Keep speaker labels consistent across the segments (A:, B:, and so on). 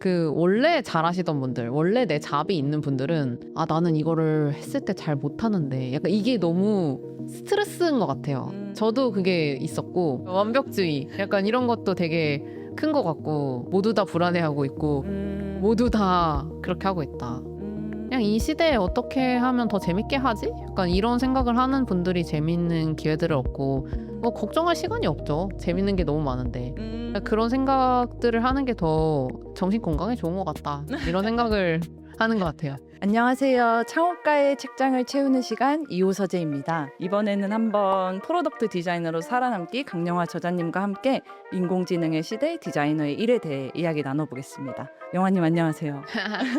A: 그 원래 잘하시던 분들, 원래 내 잡이 있는 분들은 아 나는 이거를 했을 때 잘 못하는데 약간 이게 너무 스트레스인 것 같아요. 저도 그게 있었고 완벽주의 약간 이런 것도 되게 큰 것 같고 모두 다 불안해하고 있고 모두 다 그렇게 하고 있다. 그냥 이 시대에 어떻게 하면 더 재밌게 하지? 약간 이런 생각을 하는 분들이 재밌는 기회들을 얻고 뭐 걱정할 시간이 없죠. 재밌는 게 너무 많은데 그런 생각들을 하는 게 더 정신 건강에 좋은 것 같다. 이런 생각을 하는 것 같아요.
B: 안녕하세요. 창업가의 책장을 채우는 시간 이호서재입니다. 이번에는 한번 프로덕트 디자이너로 살아남기 강영화 저자님과 함께 인공지능의 시대 디자이너의 일에 대해 이야기 나눠보겠습니다. 영화님 안녕하세요.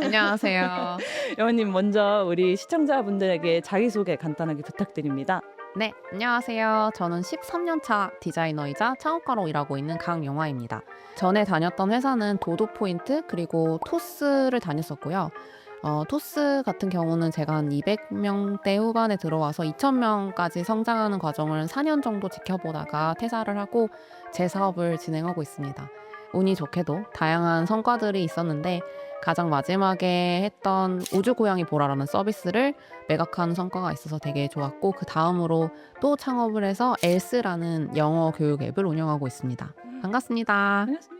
A: 안녕하세요.
B: 영화님 먼저 우리 시청자분들에게 자기소개 간단하게 부탁드립니다.
A: 네, 안녕하세요. 저는 13년차 디자이너이자 창업가로 일하고 있는 강영화입니다. 전에 다녔던 회사는 도도포인트 그리고 토스를 다녔었고요. 토스 같은 경우는 제가 한 200명대 후반에 들어와서 2000명까지 성장하는 과정을 4년 정도 지켜보다가 퇴사를 하고 제 사업을 진행하고 있습니다. 운이 좋게도 다양한 성과들이 있었는데 가장 마지막에 했던 우주고양이 보라라는 서비스를 매각하는 성과가 있어서 되게 좋았고 그 다음으로 또 창업을 해서 엘스라는 영어 교육 앱을 운영하고 있습니다. 반갑습니다.
B: 반갑습니다.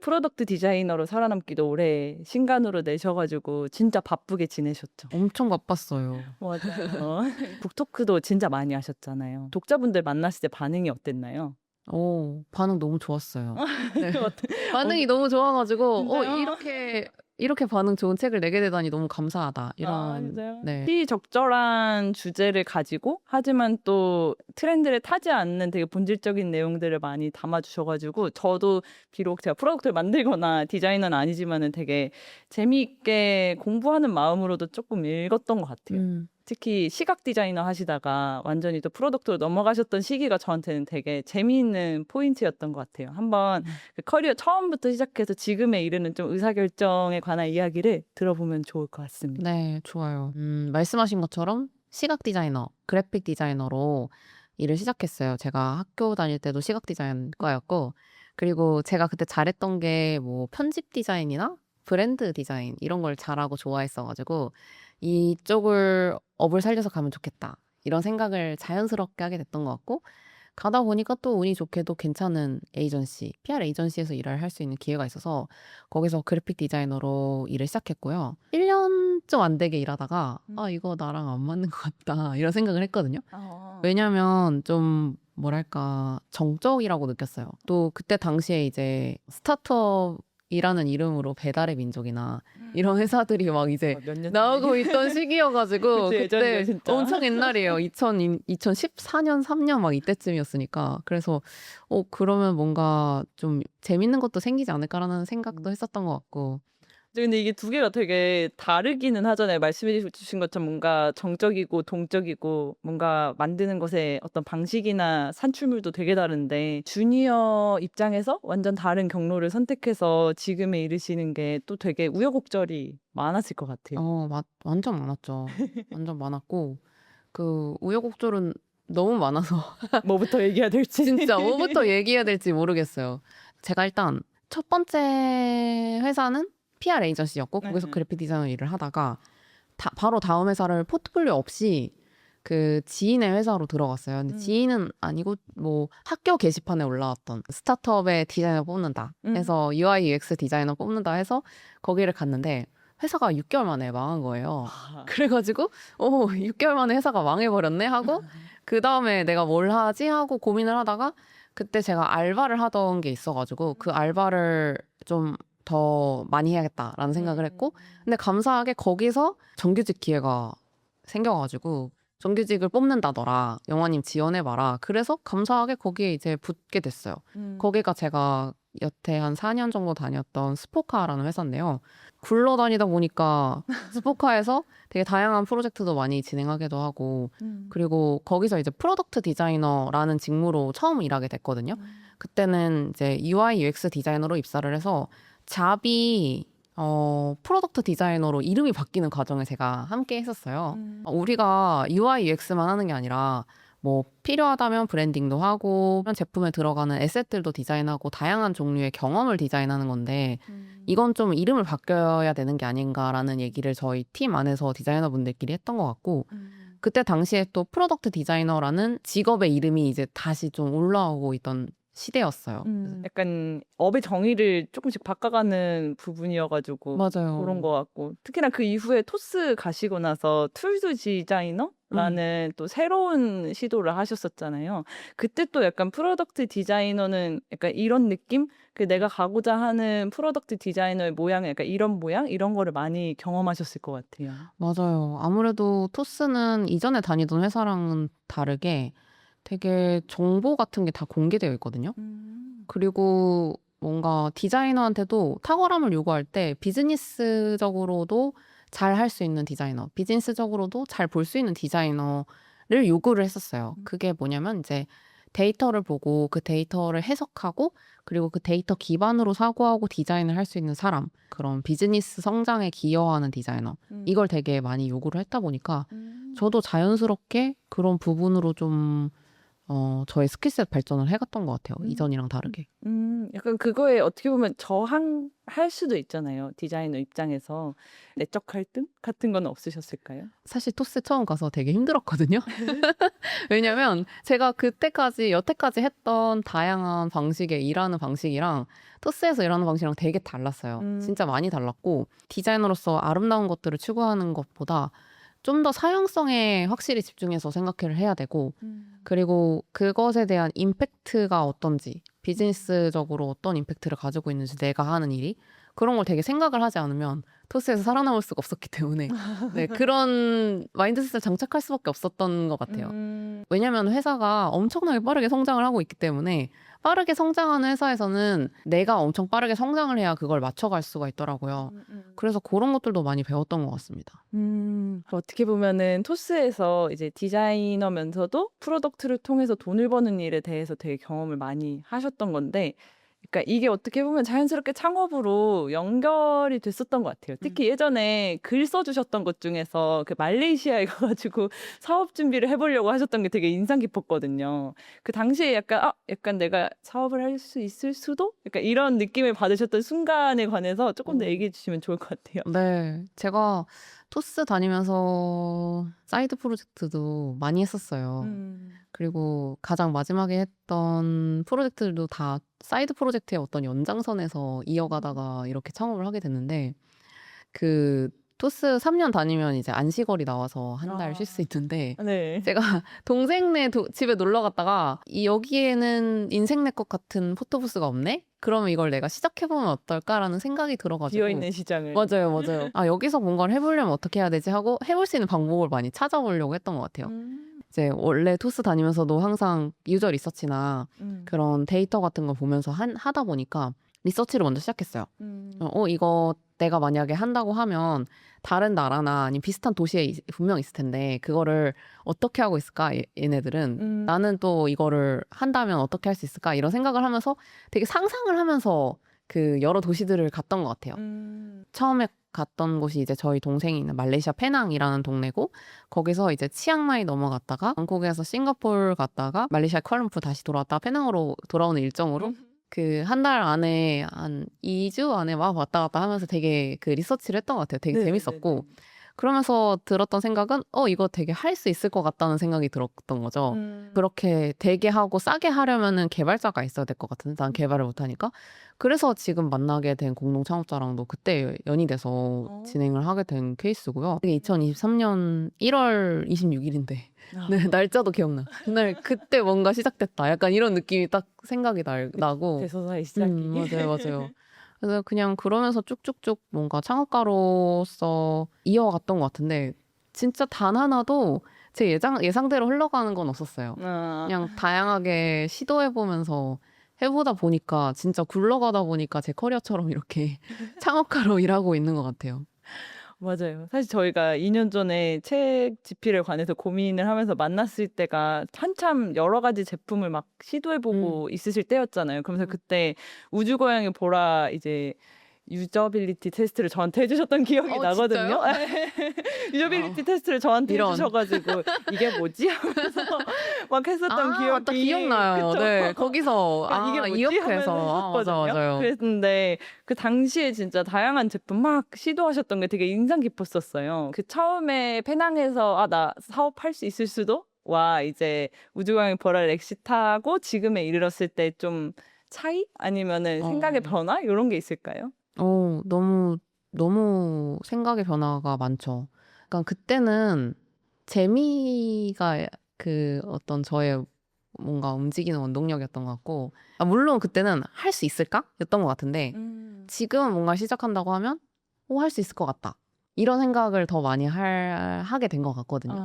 B: 프로덕트 디자이너로 살아남기도 올해 신간으로 내셔가지고 진짜 바쁘게 지내셨죠.
A: 엄청 바빴어요.
B: 맞아요. 북토크도 진짜 많이 하셨잖아요. 독자분들 만났을 때 반응이 어땠나요?
A: 반응 너무 좋았어요. 네.
B: 어때-
A: 반응이 너무 좋아가지고
B: 진짜요?
A: 이렇게 반응 좋은 책을 내게 되다니 너무 감사하다. 이런
B: 맞아요.
A: 네.
B: 시적절한 주제를 가지고 하지만 또 트렌드를 타지 않는 되게 본질적인 내용들을 많이 담아주셔가지고 저도 비록 제가 프로덕트를 만들거나 디자이너는 아니지만은 되게 재미있게 공부하는 마음으로도 조금 읽었던 것 같아요. 특히 시각 디자이너 하시다가 완전히 또 프로덕트로 넘어가셨던 시기가 저한테는 되게 재미있는 포인트였던 것 같아요. 한번 그 커리어 처음부터 시작해서 지금에 이르는 좀 의사결정에 관한 이야기를 들어보면 좋을 것 같습니다.
A: 네, 좋아요. 말씀하신 것처럼 시각 디자이너, 그래픽 디자이너로 일을 시작했어요. 제가 학교 다닐 때도 시각 디자인과였고, 그리고 제가 그때 잘했던 게 뭐 편집 디자인이나 브랜드 디자인 이런 걸 잘하고 좋아했어가지고 이쪽을 업을 살려서 가면 좋겠다. 이런 생각을 자연스럽게 하게 됐던 것 같고, 가다 보니까 또 운이 좋게도 괜찮은 에이전시, PR 에이전시에서 일을 할 수 있는 기회가 있어서 거기서 그래픽 디자이너로 일을 시작했고요. 1년 좀 안 되게 일하다가 이거 나랑 안 맞는 것 같다 이런 생각을 했거든요. 왜냐면 좀 뭐랄까 정적이라고 느꼈어요. 또 그때 당시에 이제 스타트업이라는 이름으로 배달의 민족이나 이런 회사들이 막 이제
B: 몇년
A: 나오고 있던 시기여가지고
B: 그치, 예전이에요,
A: 그때
B: 진짜.
A: 엄청 옛날이에요. 2014년 3년 막 이때쯤이었으니까 그래서 그러면 뭔가 좀 재밌는 것도 생기지 않을까라는 생각도 했었던 것 같고
B: 근데 이게 두 개가 되게 다르기는 하잖아요. 말씀해 주신 것처럼 뭔가 정적이고 동적이고 뭔가 만드는 것의 어떤 방식이나 산출물도 되게 다른데 주니어 입장에서 완전 다른 경로를 선택해서 지금에 이르시는 게 또 되게 우여곡절이 많았을 것 같아요.
A: 완전 많았죠. 완전 많았고 그 우여곡절은 너무 많아서
B: 뭐부터 얘기해야 될지.
A: 진짜 뭐부터 얘기해야 될지 모르겠어요. 제가 일단 첫 번째 회사는 PR 에이전시였고 거기서
B: 네.
A: 그래픽 디자이너 일을 하다가 바로 다음 회사를 포트폴리오 없이 그 지인의 회사로 들어갔어요. 근데 지인은 아니고 뭐 학교 게시판에 올라왔던 스타트업의 디자이너 뽑는다 해서 UI UX 디자이너 뽑는다 해서 거기를 갔는데 회사가 6개월 만에 망한 거예요. 그래가지고 6개월 만에 회사가 망해버렸네 하고 그 다음에 내가 뭘 하지 하고 고민을 하다가 그때 제가 알바를 하던 게 있어가지고 그 알바를 좀 더 많이 해야겠다라는 생각을 했고 근데 감사하게 거기서 정규직 기회가 생겨가지고 정규직을 뽑는다더라. 영화님 지원해봐라. 그래서 감사하게 거기에 이제 붙게 됐어요. 거기가 제가 여태 한 4년 정도 다녔던 스포카라는 회사인데요. 굴러다니다 보니까 스포카에서 되게 다양한 프로젝트도 많이 진행하기도 하고 그리고 거기서 이제 프로덕트 디자이너라는 직무로 처음 일하게 됐거든요. 그때는 이제 UI UX 디자이너로 입사를 해서 잡이 프로덕트 디자이너로 이름이 바뀌는 과정을 제가 함께 했었어요. 우리가 UI UX만 하는 게 아니라 뭐 필요하다면 브랜딩도 하고 제품에 들어가는 에셋들도 디자인하고 다양한 종류의 경험을 디자인하는 건데 이건 좀 이름을 바뀌어야 되는 게 아닌가라는 얘기를 저희 팀 안에서 디자이너분들끼리 했던 것 같고 그때 당시에 또 프로덕트 디자이너라는 직업의 이름이 이제 다시 좀 올라오고 있던 시대였어요.
B: 약간 업의 정의를 조금씩 바꿔가는 부분이어가지고
A: 맞아요.
B: 그런 것 같고 특히나 그 이후에 토스 가시고 나서 툴즈 디자이너라는 또 새로운 시도를 하셨었잖아요. 그때 또 약간 프로덕트 디자이너는 약간 이런 느낌? 그 내가 가고자 하는 프로덕트 디자이너의 모양, 약간 이런 모양? 이런 거를 많이 경험하셨을 것 같아요.
A: 맞아요. 아무래도 토스는 이전에 다니던 회사랑은 다르게 되게 정보 같은 게 다 공개되어 있거든요. 그리고 뭔가 디자이너한테도 탁월함을 요구할 때 비즈니스적으로도 잘 할 수 있는 디자이너, 비즈니스적으로도 잘 볼 수 있는 디자이너를 요구를 했었어요. 그게 뭐냐면 이제 데이터를 보고 그 데이터를 해석하고 그리고 그 데이터 기반으로 사고하고 디자인을 할 수 있는 사람, 그런 비즈니스 성장에 기여하는 디자이너, 이걸 되게 많이 요구를 했다 보니까 저도 자연스럽게 그런 부분으로 좀 저의 스킬셋 발전을 해갔던 것 같아요. 이전이랑 다르게.
B: 약간 그거에 어떻게 보면 저항할 수도 있잖아요. 디자이너 입장에서. 내적 갈등 같은 건 없으셨을까요?
A: 사실 토스 처음 가서 되게 힘들었거든요. 왜냐면 제가 그때까지 여태까지 했던 다양한 방식의 일하는 방식이랑 토스에서 일하는 방식이랑 되게 달랐어요. 진짜 많이 달랐고 디자이너로서 아름다운 것들을 추구하는 것보다 좀 더 사용성에 확실히 집중해서 생각을 해야 되고 그리고 그것에 대한 임팩트가 어떤지 비즈니스적으로 어떤 임팩트를 가지고 있는지 내가 하는 일이 그런 걸 되게 생각을 하지 않으면 토스에서 살아남을 수가 없었기 때문에 네, 그런 마인드셋을 장착할 수밖에 없었던 것 같아요. 왜냐하면 회사가 엄청나게 빠르게 성장을 하고 있기 때문에 빠르게 성장하는 회사에서는 내가 엄청 빠르게 성장을 해야 그걸 맞춰갈 수가 있더라고요. 그래서 그런 것들도 많이 배웠던 것 같습니다.
B: 어떻게 보면은 토스에서 이제 디자이너면서도 프로덕트를 통해서 돈을 버는 일에 대해서 되게 경험을 많이 하셨던 건데, 그러니까 이게 어떻게 보면 자연스럽게 창업으로 연결이 됐었던 것 같아요. 특히 예전에 글 써주셨던 것 중에서 그 말레이시아에 가가지고 사업 준비를 해보려고 하셨던 게 되게 인상 깊었거든요. 그 당시에 약간 내가 사업을 할 수 있을 수도? 약간 이런 느낌을 받으셨던 순간에 관해서 조금 더 얘기해 주시면 좋을 것 같아요.
A: 네, 제가 토스 다니면서 사이드 프로젝트도 많이 했었어요. 그리고 가장 마지막에 했던 프로젝트들도 다 사이드 프로젝트의 어떤 연장선에서 이어가다가 이렇게 창업을 하게 됐는데 그 토스 3년 다니면 이제 안시걸이 나와서 한 달 쉴 수 있는데
B: 네.
A: 제가 동생네 집에 놀러 갔다가 여기에는 인생 내 것 같은 포토부스가 없네? 그러면 이걸 내가 시작해보면 어떨까라는 생각이 들어가지고
B: 비어있는 시장을.
A: 맞아요, 맞아요. 아, 여기서 뭔가를 해보려면 어떻게 해야 되지 하고 해볼 수 있는 방법을 많이 찾아보려고 했던 것 같아요. 이제 원래 토스 다니면서도 항상 유저 리서치나 그런 데이터 같은 걸 보면서 하다 보니까 리서치를 먼저 시작했어요. 이거 내가 만약에 한다고 하면 다른 나라나 아니면 비슷한 도시에 분명 있을 텐데 그거를 어떻게 하고 있을까 얘네들은 나는 또 이거를 한다면 어떻게 할 수 있을까 이런 생각을 하면서 되게 상상을 하면서 그 여러 도시들을 갔던 것 같아요. 처음에 갔던 곳이 이제 저희 동생이 있는 말레이시아 페낭이라는 동네고 거기서 이제 치앙마이 넘어갔다가 방콕에서 싱가포르 갔다가 말레이시아 쿠알라룸푸르 다시 돌아왔다가 페낭으로 돌아오는 일정으로 그 한 달 안에 한 2주 안에 막 왔다 갔다 하면서 되게 그 리서치를 했던 것 같아요. 되게 재밌었고 그러면서 들었던 생각은 이거 되게 할 수 있을 것 같다는 생각이 들었던 거죠. 그렇게 되게 하고 싸게 하려면은 개발자가 있어야 될 것 같은데 난 개발을 못하니까 그래서 지금 만나게 된 공동 창업자랑도 그때 연이 돼서 진행을 하게 된 케이스고요. 이게 2023년 1월 26일인데 네, 날짜도 기억나. 그때 뭔가 시작됐다. 약간 이런 느낌이 딱 생각이 나고
B: 대서사의 시작이.
A: 맞아요, 맞아요. 그래서 그냥 그러면서 쭉쭉쭉 뭔가 창업가로서 이어갔던 것 같은데 진짜 단 하나도 제 예상대로 흘러가는 건 없었어요. 그냥 다양하게 시도해보면서 해보다 보니까 진짜 굴러가다 보니까 제 커리어처럼 이렇게 창업가로 일하고 있는 것 같아요.
B: 맞아요. 사실 저희가 2년 전에 책 집필에 관해서 고민을 하면서 만났을 때가 한참 여러 가지 제품을 막 시도해보고 있으실 때였잖아요. 그러면서 그때 우주고양이 보라 이제 유저빌리티 테스트를 저한테 해주셨던 기억이 나거든요. 유저빌리티 테스트를 저한테
A: 이런.
B: 해주셔가지고 이게 뭐지? 하면서 막 했었던 기억이
A: 딱 기억나요.
B: 그쵸?
A: 네, 거기서
B: 이게 뭐지?
A: 이역해서
B: 하면서
A: 맞아,
B: 했었거든요.
A: 맞아요.
B: 그랬는데 그 당시에 진짜 다양한 제품 막 시도하셨던 게 되게 인상 깊었었어요. 그 처음에 페낭에서 나 사업할 수 있을 수도? 와 이제 우주광의 보라를 엑시트하고 지금에 이르렀을 때 좀 차이? 아니면은 생각의 변화? 이런 게 있을까요?
A: 너무 생각의 변화가 많죠. 그러니까 그때는 재미가 그 어떤 저의 뭔가 움직이는 원동력이었던 것 같고, 물론 그때는 할 수 있을까? 였던 것 같은데, 지금은 뭔가 시작한다고 하면, 할 수 있을 것 같다. 이런 생각을 더 많이 하게 된 것 같거든요.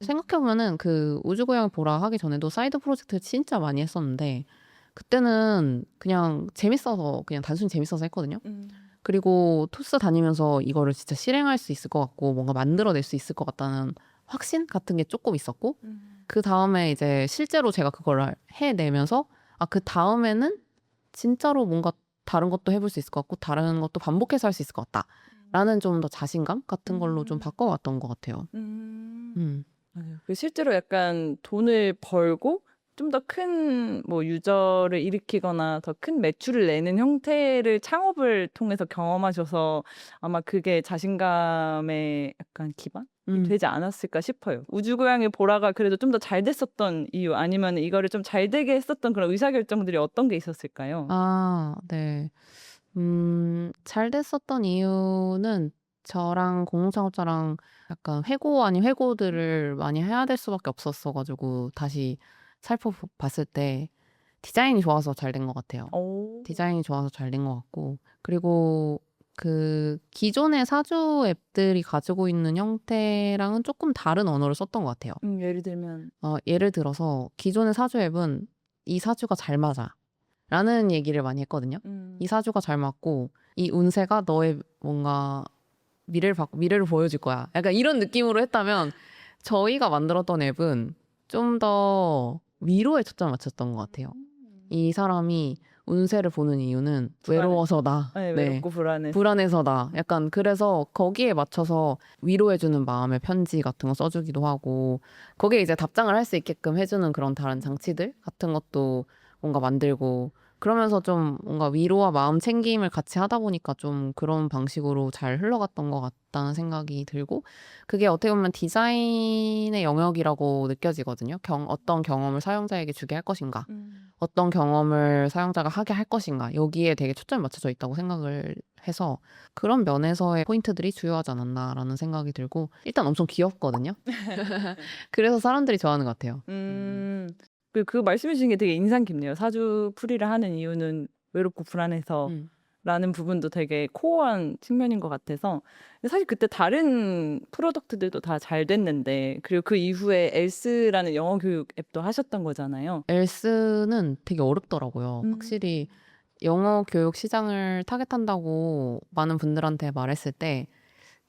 A: 생각해보면은 그 우주고양 보라 하기 전에도 사이드 프로젝트 진짜 많이 했었는데, 그때는 그냥 재밌어서, 그냥 단순히 재밌어서 했거든요. 그리고 토스 다니면서 이거를 진짜 실행할 수 있을 것 같고, 뭔가 만들어낼 수 있을 것 같다는 확신 같은 게 조금 있었고, 그 다음에 이제 실제로 제가 그걸 해내면서, 그 다음에는 진짜로 뭔가 다른 것도 해볼 수 있을 것 같고, 다른 것도 반복해서 할 수 있을 것 같다. 라는 좀 더 자신감 같은 걸로 좀 바꿔왔던 것 같아요.
B: 맞아요. 그 실제로 약간 돈을 벌고 좀 더 큰 뭐 유저를 일으키거나 더 큰 매출을 내는 형태를 창업을 통해서 경험하셔서 아마 그게 자신감의 약간 기반이 되지 않았을까 싶어요. 우주고양이 보라가 그래도 좀 더 잘 됐었던 이유 아니면 이거를 좀 잘 되게 했었던 그런 의사결정들이 어떤 게 있었을까요?
A: 네. 잘 됐었던 이유는 저랑 공동창업자랑 약간 회고 아닌 회고들을 많이 해야 될 수밖에 없었어가지고 다시 살펴봤을 때 디자인이 좋아서 잘 된 것 같아요.
B: 오.
A: 디자인이 좋아서 잘 된 것 같고, 그리고 그 기존의 사주 앱들이 가지고 있는 형태랑은 조금 다른 언어를 썼던 것 같아요.
B: 예를 들면
A: 예를 들어서 기존의 사주 앱은 이 사주가 잘 맞아 라는 얘기를 많이 했거든요. 이 사주가 잘 맞고 이 운세가 너의 뭔가 미래를 보여줄 거야. 약간 이런 느낌으로 했다면 저희가 만들었던 앱은 좀 더 위로에 초점을 맞췄던 것 같아요. 이 사람이 운세를 보는 이유는 외로워서다.
B: 네, 외롭고 불안해서.
A: 불안해서다. 약간 그래서 거기에 맞춰서 위로해주는 마음의 편지 같은 거 써주기도 하고, 거기에 이제 답장을 할 수 있게끔 해주는 그런 다른 장치들 같은 것도 뭔가 만들고, 그러면서 좀 뭔가 위로와 마음 챙김을 같이 하다 보니까 좀 그런 방식으로 잘 흘러갔던 것 같다는 생각이 들고, 그게 어떻게 보면 디자인의 영역이라고 느껴지거든요. 어떤 경험을 사용자에게 주게 할 것인가, 어떤 경험을 사용자가 하게 할 것인가, 여기에 되게 초점이 맞춰져 있다고 생각을 해서 그런 면에서의 포인트들이 주요하지 않았나라는 생각이 들고, 일단 엄청 귀엽거든요. 그래서 사람들이 좋아하는 것 같아요.
B: 그 말씀해 주신 게 되게 인상 깊네요. 사주 풀이를 하는 이유는 외롭고 불안해서 라는 부분도 되게 코어한 측면인 것 같아서. 근데 사실 그때 다른 프로덕트들도 다 잘 됐는데, 그리고 그 이후에 엘스라는 영어 교육 앱도 하셨던 거잖아요.
A: 엘스는 되게 어렵더라고요. 확실히 영어 교육 시장을 타겟한다고 많은 분들한테 말했을 때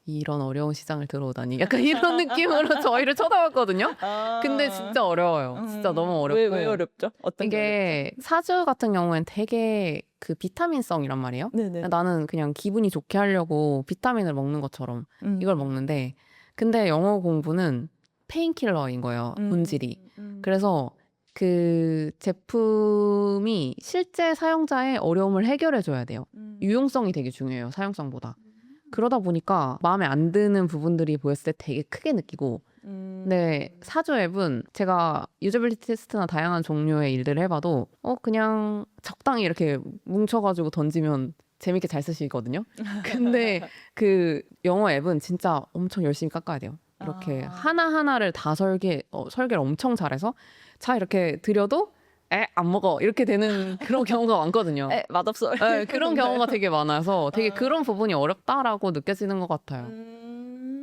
A: 이런 어려운 시장을 들어오다니 약간 이런 느낌으로 저희를 쳐다봤거든요. 근데 진짜 어려워요. 진짜 너무 어렵고.
B: 왜 어렵죠? 어떤 게
A: 이게 사주 같은 경우엔 되게 그 비타민성이란 말이에요.
B: 네네.
A: 나는 그냥 기분이 좋게 하려고 비타민을 먹는 것처럼 이걸 먹는데, 근데 영어 공부는 페인킬러인 거예요, 본질이. 그래서 그 제품이 실제 사용자의 어려움을 해결해 줘야 돼요. 유용성이 되게 중요해요, 사용성보다. 그러다 보니까 마음에 안 드는 부분들이 보였을 때 되게 크게 느끼고, 근데 사주 앱은 제가 유저빌리티 테스트나 다양한 종류의 일들을 해봐도 그냥 적당히 이렇게 뭉쳐가지고 던지면 재밌게 잘 쓰시거든요. 근데 그 영어 앱은 진짜 엄청 열심히 깎아야 돼요. 이렇게 하나하나를 다 설계를 엄청 잘해서 자 이렇게 드려도 안 먹어 이렇게 되는 그런 경우가 많거든요.
B: 맛없어.
A: 그런 경우가 되게 많아서 되게 그런 부분이 어렵다라고 느껴지는 것 같아요.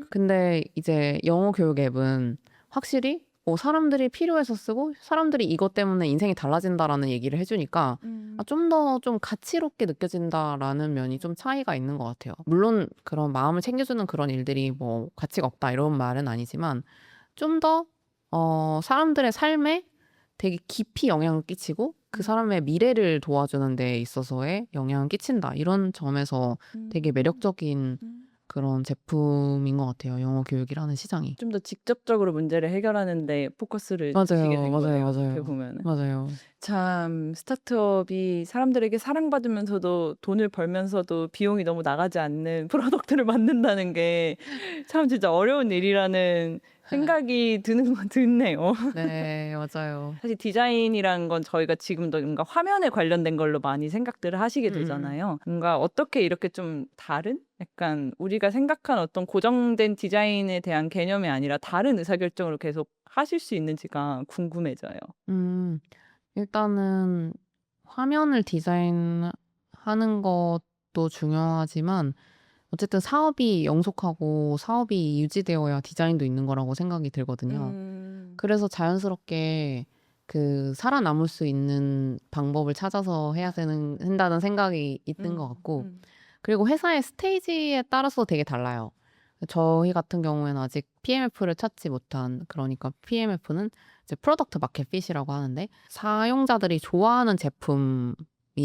A: 근데 이제 영어 교육 앱은 확실히 사람들이 필요해서 쓰고 사람들이 이것 때문에 인생이 달라진다라는 얘기를 해주니까 좀 더 좀 가치롭게 느껴진다라는 면이 좀 차이가 있는 것 같아요. 물론 그런 마음을 챙겨주는 그런 일들이 뭐 가치가 없다 이런 말은 아니지만 좀 더 사람들의 삶에 되게 깊이 영향을 끼치고 그 사람의 미래를 도와주는 데 있어서의 영향을 끼친다. 이런 점에서 되게 매력적인 그런 제품인 것 같아요. 영어 교육이라는 시장이.
B: 좀 더 직접적으로 문제를 해결하는 데 포커스를 두시게 된 거네요. 어떻게
A: 맞아요.
B: 보면은.
A: 맞아요.
B: 참 스타트업이 사람들에게 사랑받으면서도 돈을 벌면서도 비용이 너무 나가지 않는 프로덕트를 만든다는 게 참 진짜 어려운 일이라는 생각이 드네요.
A: 네, 맞아요.
B: 사실 디자인이란 건 저희가 지금도 뭔가 화면에 관련된 걸로 많이 생각들을 하시게 되잖아요. 뭔가 어떻게 이렇게 좀 다른? 약간 우리가 생각한 어떤 고정된 디자인에 대한 개념이 아니라 다른 의사결정을 계속 하실 수 있는지가 궁금해져요.
A: 음, 일단은 화면을 디자인하는 것도 중요하지만 어쨌든 사업이 영속하고 사업이 유지되어야 디자인도 있는 거라고 생각이 들거든요. 그래서 자연스럽게 그 살아남을 수 있는 방법을 찾아서 한다는 생각이 있는 것 같고, 그리고 회사의 스테이지에 따라서 되게 달라요. 저희 같은 경우에는 아직 PMF를 찾지 못한, 그러니까 PMF는 이제 프로덕트 마켓 핏이라고 하는데, 사용자들이 좋아하는 제품이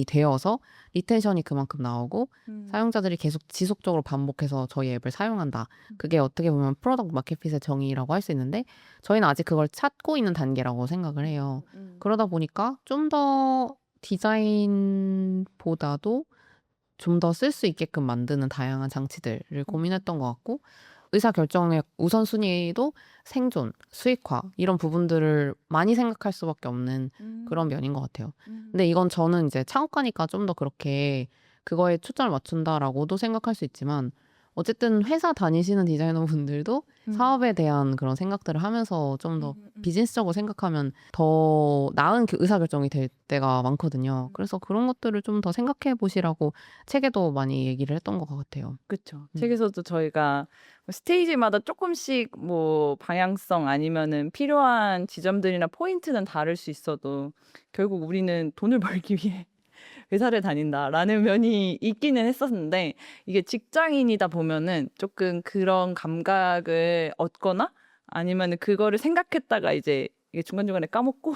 A: 되어서 리텐션이 그만큼 나오고 사용자들이 계속 지속적으로 반복해서 저희 앱을 사용한다. 그게 어떻게 보면 프로덕트 마켓 핏의 정의라고 할 수 있는데, 저희는 아직 그걸 찾고 있는 단계라고 생각을 해요. 그러다 보니까 좀 더 디자인보다도 좀 더 쓸 수 있게끔 만드는 다양한 장치들을 고민했던 것 같고, 의사결정의 우선순위도 생존, 수익화 이런 부분들을 많이 생각할 수밖에 없는 그런 면인 것 같아요. 근데 이건 저는 이제 창업가니까 좀 더 그렇게 그거에 초점을 맞춘다라고도 생각할 수 있지만, 어쨌든 회사 다니시는 디자이너분들도 사업에 대한 그런 생각들을 하면서 좀 더 비즈니스적으로 생각하면 더 나은 의사결정이 될 때가 많거든요. 그래서 그런 것들을 좀 더 생각해 보시라고 책에도 많이 얘기를 했던 것 같아요.
B: 그쵸. 책에서도 저희가 스테이지마다 조금씩 뭐 방향성 아니면은 필요한 지점들이나 포인트는 다를 수 있어도 결국 우리는 돈을 벌기 위해 회사를 다닌다라는 면이 있기는 했었는데, 이게 직장인이다 보면은 조금 그런 감각을 얻거나 아니면은 그거를 생각했다가 이제 이게 중간중간에 까먹고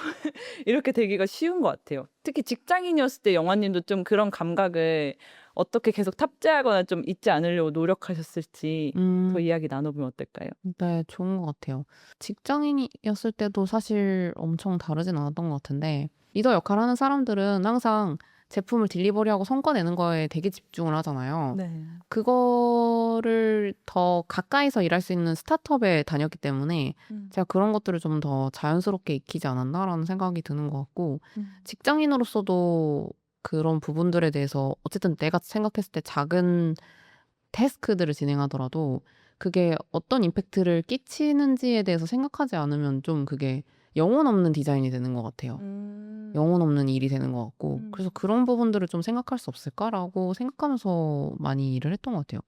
B: 이렇게 되기가 쉬운 것 같아요. 특히 직장인이었을 때 영화님도 좀 그런 감각을 어떻게 계속 탑재하거나 좀 잊지 않으려고 노력하셨을지 더 이야기 나눠보면 어떨까요?
A: 네, 좋은 것 같아요. 직장인이었을 때도 사실 엄청 다르진 않았던 것 같은데, 리더 역할 하는 사람들은 항상 제품을 딜리버리하고 성과 내는 거에 되게 집중을 하잖아요.
B: 네.
A: 그거를 더 가까이서 일할 수 있는 스타트업에 다녔기 때문에 제가 그런 것들을 좀 더 자연스럽게 익히지 않았나라는 생각이 드는 것 같고, 직장인으로서도 그런 부분들에 대해서 어쨌든 내가 생각했을 때 작은 태스크들을 진행하더라도 그게 어떤 임팩트를 끼치는지에 대해서 생각하지 않으면 좀 그게 영혼 없는 디자인이 되는 것 같아요. 영혼 없는 일이 되는 것 같고, 그래서 그런 부분들을 좀 생각할 수 없을까라고 생각하면서 많이 일을 했던 것 같아요.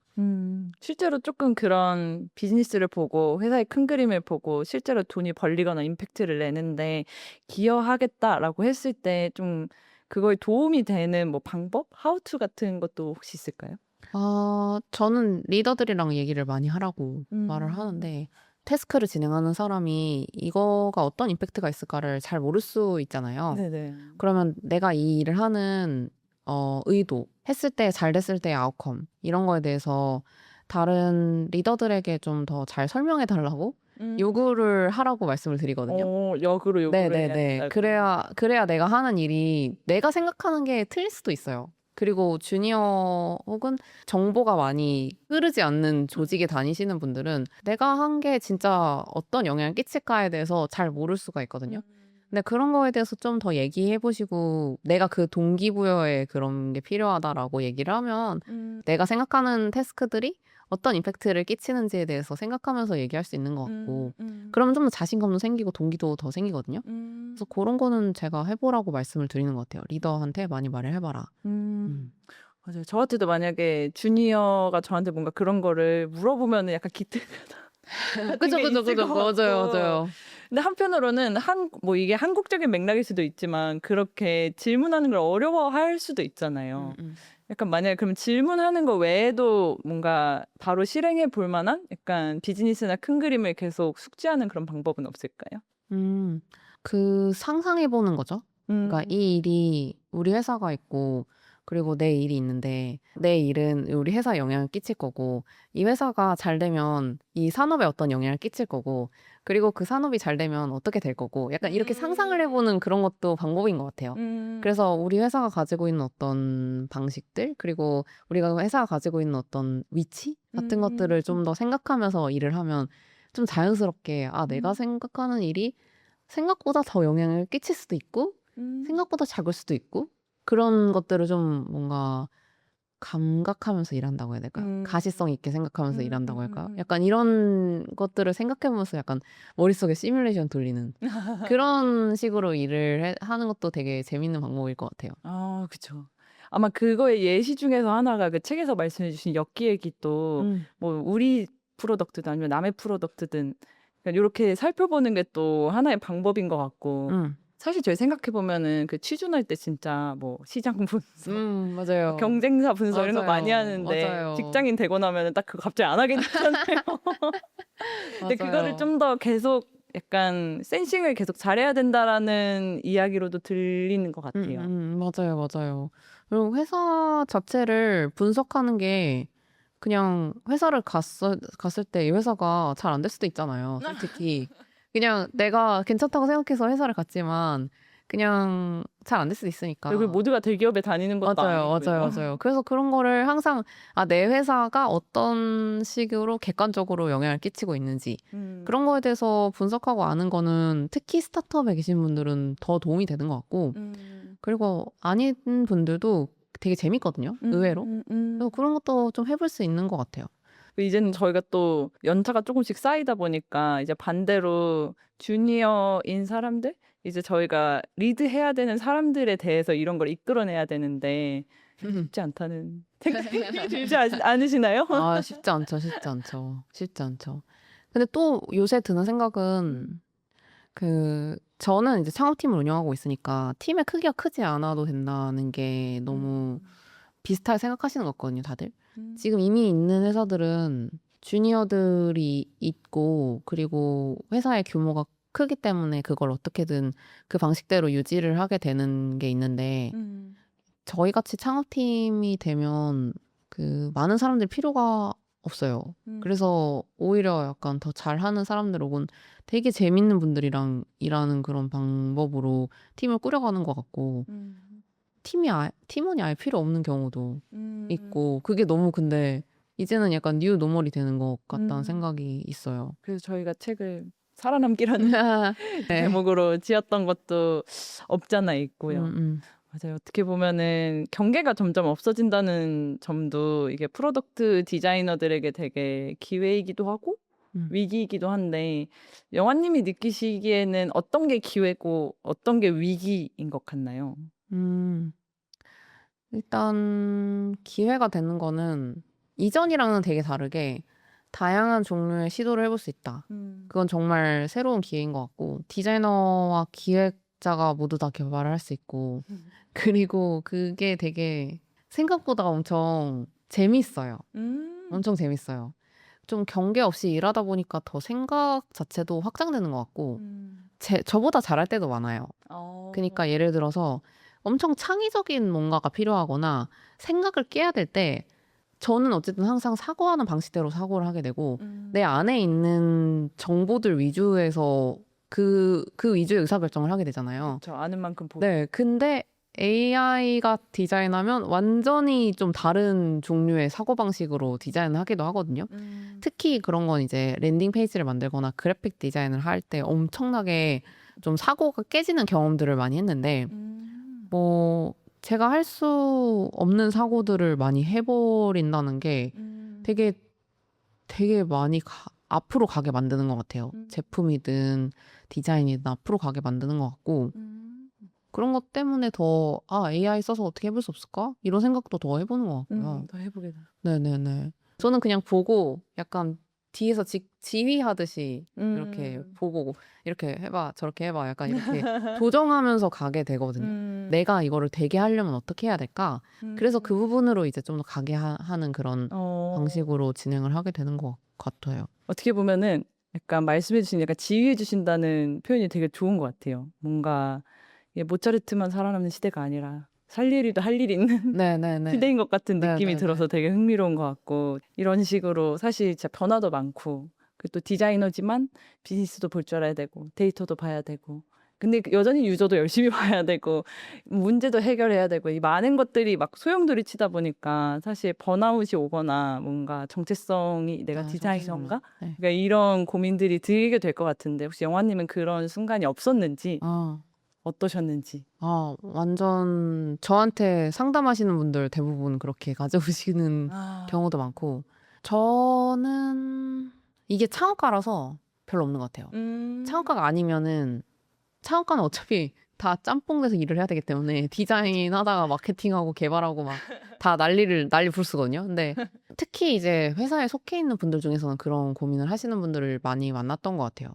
B: 실제로 조금 그런 비즈니스를 보고 회사의 큰 그림을 보고 실제로 돈이 벌리거나 임팩트를 내는데 기여하겠다라고 했을 때 좀 그거에 도움이 되는 뭐 방법? 하우투 같은 것도 혹시 있을까요?
A: 저는 리더들이랑 얘기를 많이 하라고 말을 하는데, 태스크를 진행하는 사람이 이거가 어떤 임팩트가 있을까를 잘 모를 수 있잖아요.
B: 네네.
A: 그러면 내가 이 일을 하는 의도, 했을 때 잘 됐을 때의 아웃컴 이런 거에 대해서 다른 리더들에게 좀 더 잘 설명해 달라고 요구를 하라고 말씀을 드리거든요.
B: 역으로 요구를 해야
A: 네네네.
B: 된다고.
A: 그래야 내가 하는 일이 내가 생각하는 게 틀릴 수도 있어요. 그리고 주니어 혹은 정보가 많이 흐르지 않는 조직에 다니시는 분들은 내가 한 게 진짜 어떤 영향을 끼칠까에 대해서 잘 모를 수가 있거든요. 근데 그런 거에 대해서 좀 더 얘기해 보시고, 내가 그 동기부여에 그런 게 필요하다라고 얘기를 하면 내가 생각하는 태스크들이 어떤 임팩트를 끼치는지에 대해서 생각하면서 얘기할 수 있는 것 같고, 그러면 좀 더 자신감도 생기고 동기도 더 생기거든요. 그래서 그런 거는 제가 해보라고 말씀을 드리는 것 같아요. 리더한테 많이 말을 해봐라.
B: 맞아요. 저 같아도 만약에 주니어가 저한테 뭔가 그런 거를 물어보면은 약간 기특하다.
A: 그죠, 그죠, 그죠. 맞아요, 맞아요.
B: 근데 한편으로는 뭐 이게 한국적인 맥락일 수도 있지만 그렇게 질문하는 걸 어려워할 수도 있잖아요. 약간 만약에 그럼 질문하는 거 외에도 뭔가 바로 실행해 볼 만한 약간 비즈니스나 큰 그림을 계속 숙지하는 그런 방법은 없을까요?
A: 그 상상해보는 거죠. 그러니까 이 일이 우리 회사가 있고 그리고 내 일이 있는데 내 일은 우리 회사에 영향을 끼칠 거고 이 회사가 잘 되면 이 산업에 어떤 영향을 끼칠 거고 그리고 그 산업이 잘 되면 어떻게 될 거고 약간 이렇게 상상을 해보는 그런 것도 방법인 것 같아요. 그래서 우리 회사가 가지고 있는 어떤 방식들 그리고 우리가 회사가 가지고 있는 어떤 위치 같은 것들을 좀 더 생각하면서 일을 하면 좀 자연스럽게 아 내가 생각하는 일이 생각보다 더 영향을 끼칠 수도 있고 생각보다 작을 수도 있고 그런 것들을 좀 뭔가 감각하면서 일한다고 해야 될까요? 가시성 있게 생각하면서 일한다고 할까요? 약간 이런 것들을 생각해보면서 약간 머릿속에 시뮬레이션 돌리는 그런 식으로 일을 하는 것도 되게 재밌는 방법일 것 같아요.
B: 아, 그쵸. 아마 그거의 예시 중에서 하나가 그 책에서 말씀해 주신 엽기얘기도
A: 음,
B: 뭐 우리 프로덕트든 아니면 남의 프로덕트든 요렇게 살펴보는 게 또 하나의 방법인 것 같고
A: 음,
B: 사실 저희 생각해 보면은 그 취준할 때 진짜 뭐 시장 분석,
A: 맞아요.
B: 경쟁사 분석 이런 거 많이
A: 맞아요.
B: 하는데
A: 맞아요.
B: 직장인 되고 나면은 딱 그거 갑자기 안 하게 되잖아요. 근데 그거를
A: 맞아요.
B: 좀 더 계속 약간 센싱을 계속 잘해야 된다라는 이야기로도 들리는 것 같아요.
A: 맞아요, 맞아요. 그리고 회사 자체를 분석하는 게 그냥 회사를 갔을 때 이 회사가 잘 안 될 수도 있잖아요. 솔직히. 그냥 내가 괜찮다고 생각해서 회사를 갔지만 그냥 잘 안 될 수도
B: 그리고
A: 있으니까.
B: 모두가 대기업에 다니는 것도
A: 맞아요,
B: 아니고요.
A: 맞아요, 맞아요. 그래서 그런 거를 항상 아, 내 회사가 어떤 식으로 객관적으로 영향을 끼치고 있는지 그런 거에 대해서 분석하고 아는 거는 특히 스타트업에 계신 분들은 더 도움이 되는 것 같고 그리고 아닌 분들도 되게 재밌거든요, 의외로. 그래서 그런 것도 좀 해볼 수 있는 것 같아요.
B: 이제는 저희가 또 연차가 조금씩 쌓이다 보니까 이제 반대로 주니어인 사람들 이제 저희가 리드해야 되는 사람들에 대해서 이런 걸 이끌어내야 되는데 쉽지 않다는 생각이 들지 않으시나요?
A: 아, 쉽지 않죠, 쉽지 않죠, 쉽지 않죠. 근데 또 요새 드는 생각은 저는 이제 창업팀을 운영하고 있으니까 팀의 크기가 크지 않아도 된다는 게 너무 비슷하게 생각하시는 것 같거든요, 다들. 지금 이미 있는 회사들은 주니어들이 있고, 그리고 회사의 규모가 크기 때문에 그걸 어떻게든 그 방식대로 유지를 하게 되는 게 있는데, 저희 같이 창업팀이 되면 많은 사람들이 필요가 없어요. 그래서 오히려 약간 더 잘하는 사람들 혹은 되게 재밌는 분들이랑 일하는 그런 방법으로 팀을 꾸려가는 것 같고, 팀원이 아예 필요 없는 경우도 있고, 그게 너무 근데 이제는 약간 뉴 노멀이 되는 것 같다는 생각이 있어요.
B: 그래서 저희가 책을 살아남기라는
A: 네.
B: 제목으로 지었던 것도 없잖아
A: 음,
B: 있고요.
A: 음,
B: 맞아요. 어떻게 보면은 경계가 점점 없어진다는 점도 이게 프로덕트 디자이너들에게 되게 기회이기도 하고
A: 음.
B: 위기이기도 한데 영화님이 느끼시기에는 어떤 게 기회고 어떤 게 위기인 것 같나요?
A: 음. 일단 기회가 되는 거는 이전이랑은 되게 다르게 다양한 종류의 시도를 해볼 수 있다. 그건 정말 새로운 기회인 것 같고 디자이너와 기획자가 모두 다 개발을 할 수 있고 그리고 그게 되게 생각보다 엄청 재밌어요. 엄청 재밌어요. 좀 경계 없이 일하다 보니까 더 생각 자체도 확장되는 것 같고 저보다 잘할 때도 많아요. 그러니까 예를 들어서 엄청 창의적인 뭔가가 필요하거나 생각을 깨야 될 때 저는 어쨌든 항상 사고하는 방식대로 사고를 하게 되고 내 안에 있는 정보들 위주에서 그 위주의 의사결정을 하게 되잖아요.
B: 저 아는 만큼 보고.
A: 네, 근데 AI가 디자인하면 완전히 좀 다른 종류의 사고방식으로 디자인을 하기도 하거든요. 특히 그런 건 이제 랜딩 페이지를 만들거나 그래픽 디자인을 할 때 엄청나게 좀 사고가 깨지는 경험들을 많이 했는데, 뭐, 제가 할 수 없는 사고들을 많이 해버린다는 게 되게, 되게 많이 앞으로 가게 만드는 것 같아요. 제품이든 디자인이든 앞으로 가게 만드는 것 같고, 그런 것 때문에 더, 아, AI 써서 어떻게 해볼 수 없을까? 이런 생각도 더 해보는 것 같고요.
B: 더 해보게 돼.
A: 네네네. 저는 그냥 보고 약간 뒤에서 지휘하듯이 이렇게 보고 이렇게 해봐, 저렇게 해봐. 약간 이렇게 조정하면서 가게 되거든요. 내가 이거를 되게 하려면 어떻게 해야 될까? 그래서 그 부분으로 이제 좀 더 가게 하는 그런 방식으로 진행을 하게 되는 것 같아요.
B: 어떻게 보면은 약간 말씀해 주신 약간 지휘해 주신다는 표현이 되게 좋은 것 같아요. 뭔가 모차르트만 살아남는 시대가 아니라 살리에리도 할 일이 있는
A: 네네네.
B: 시대인 것 같은 느낌이
A: 네네네.
B: 들어서 되게 흥미로운 것 같고 이런 식으로 사실 진짜 변화도 많고 그리고 또 디자이너지만 비즈니스도 볼 줄 알아야 되고 데이터도 봐야 되고 근데 여전히 유저도 열심히 봐야 되고 문제도 해결해야 되고 이 많은 것들이 막 소용돌이 치다 보니까 사실 번아웃이 오거나 뭔가 정체성이 내가 디자이너인가?
A: 네.
B: 그러니까 이런 고민들이 들게 될 것 같은데 혹시 영화님은 그런 순간이 없었는지 어떠셨는지?
A: 완전 저한테 상담하시는 분들 대부분 그렇게 가져오시는 경우도 많고, 저는 이게 창업가라서 별로 없는 것 같아요. 창업가가 아니면은, 창업가는 어차피 다 짬뽕돼서 일을 해야 되기 때문에 디자인 하다가 마케팅하고 개발하고 막 다 난리 부르스거든요. 근데 특히 이제 회사에 속해 있는 분들 중에서는 그런 고민을 하시는 분들을 많이 만났던 것 같아요.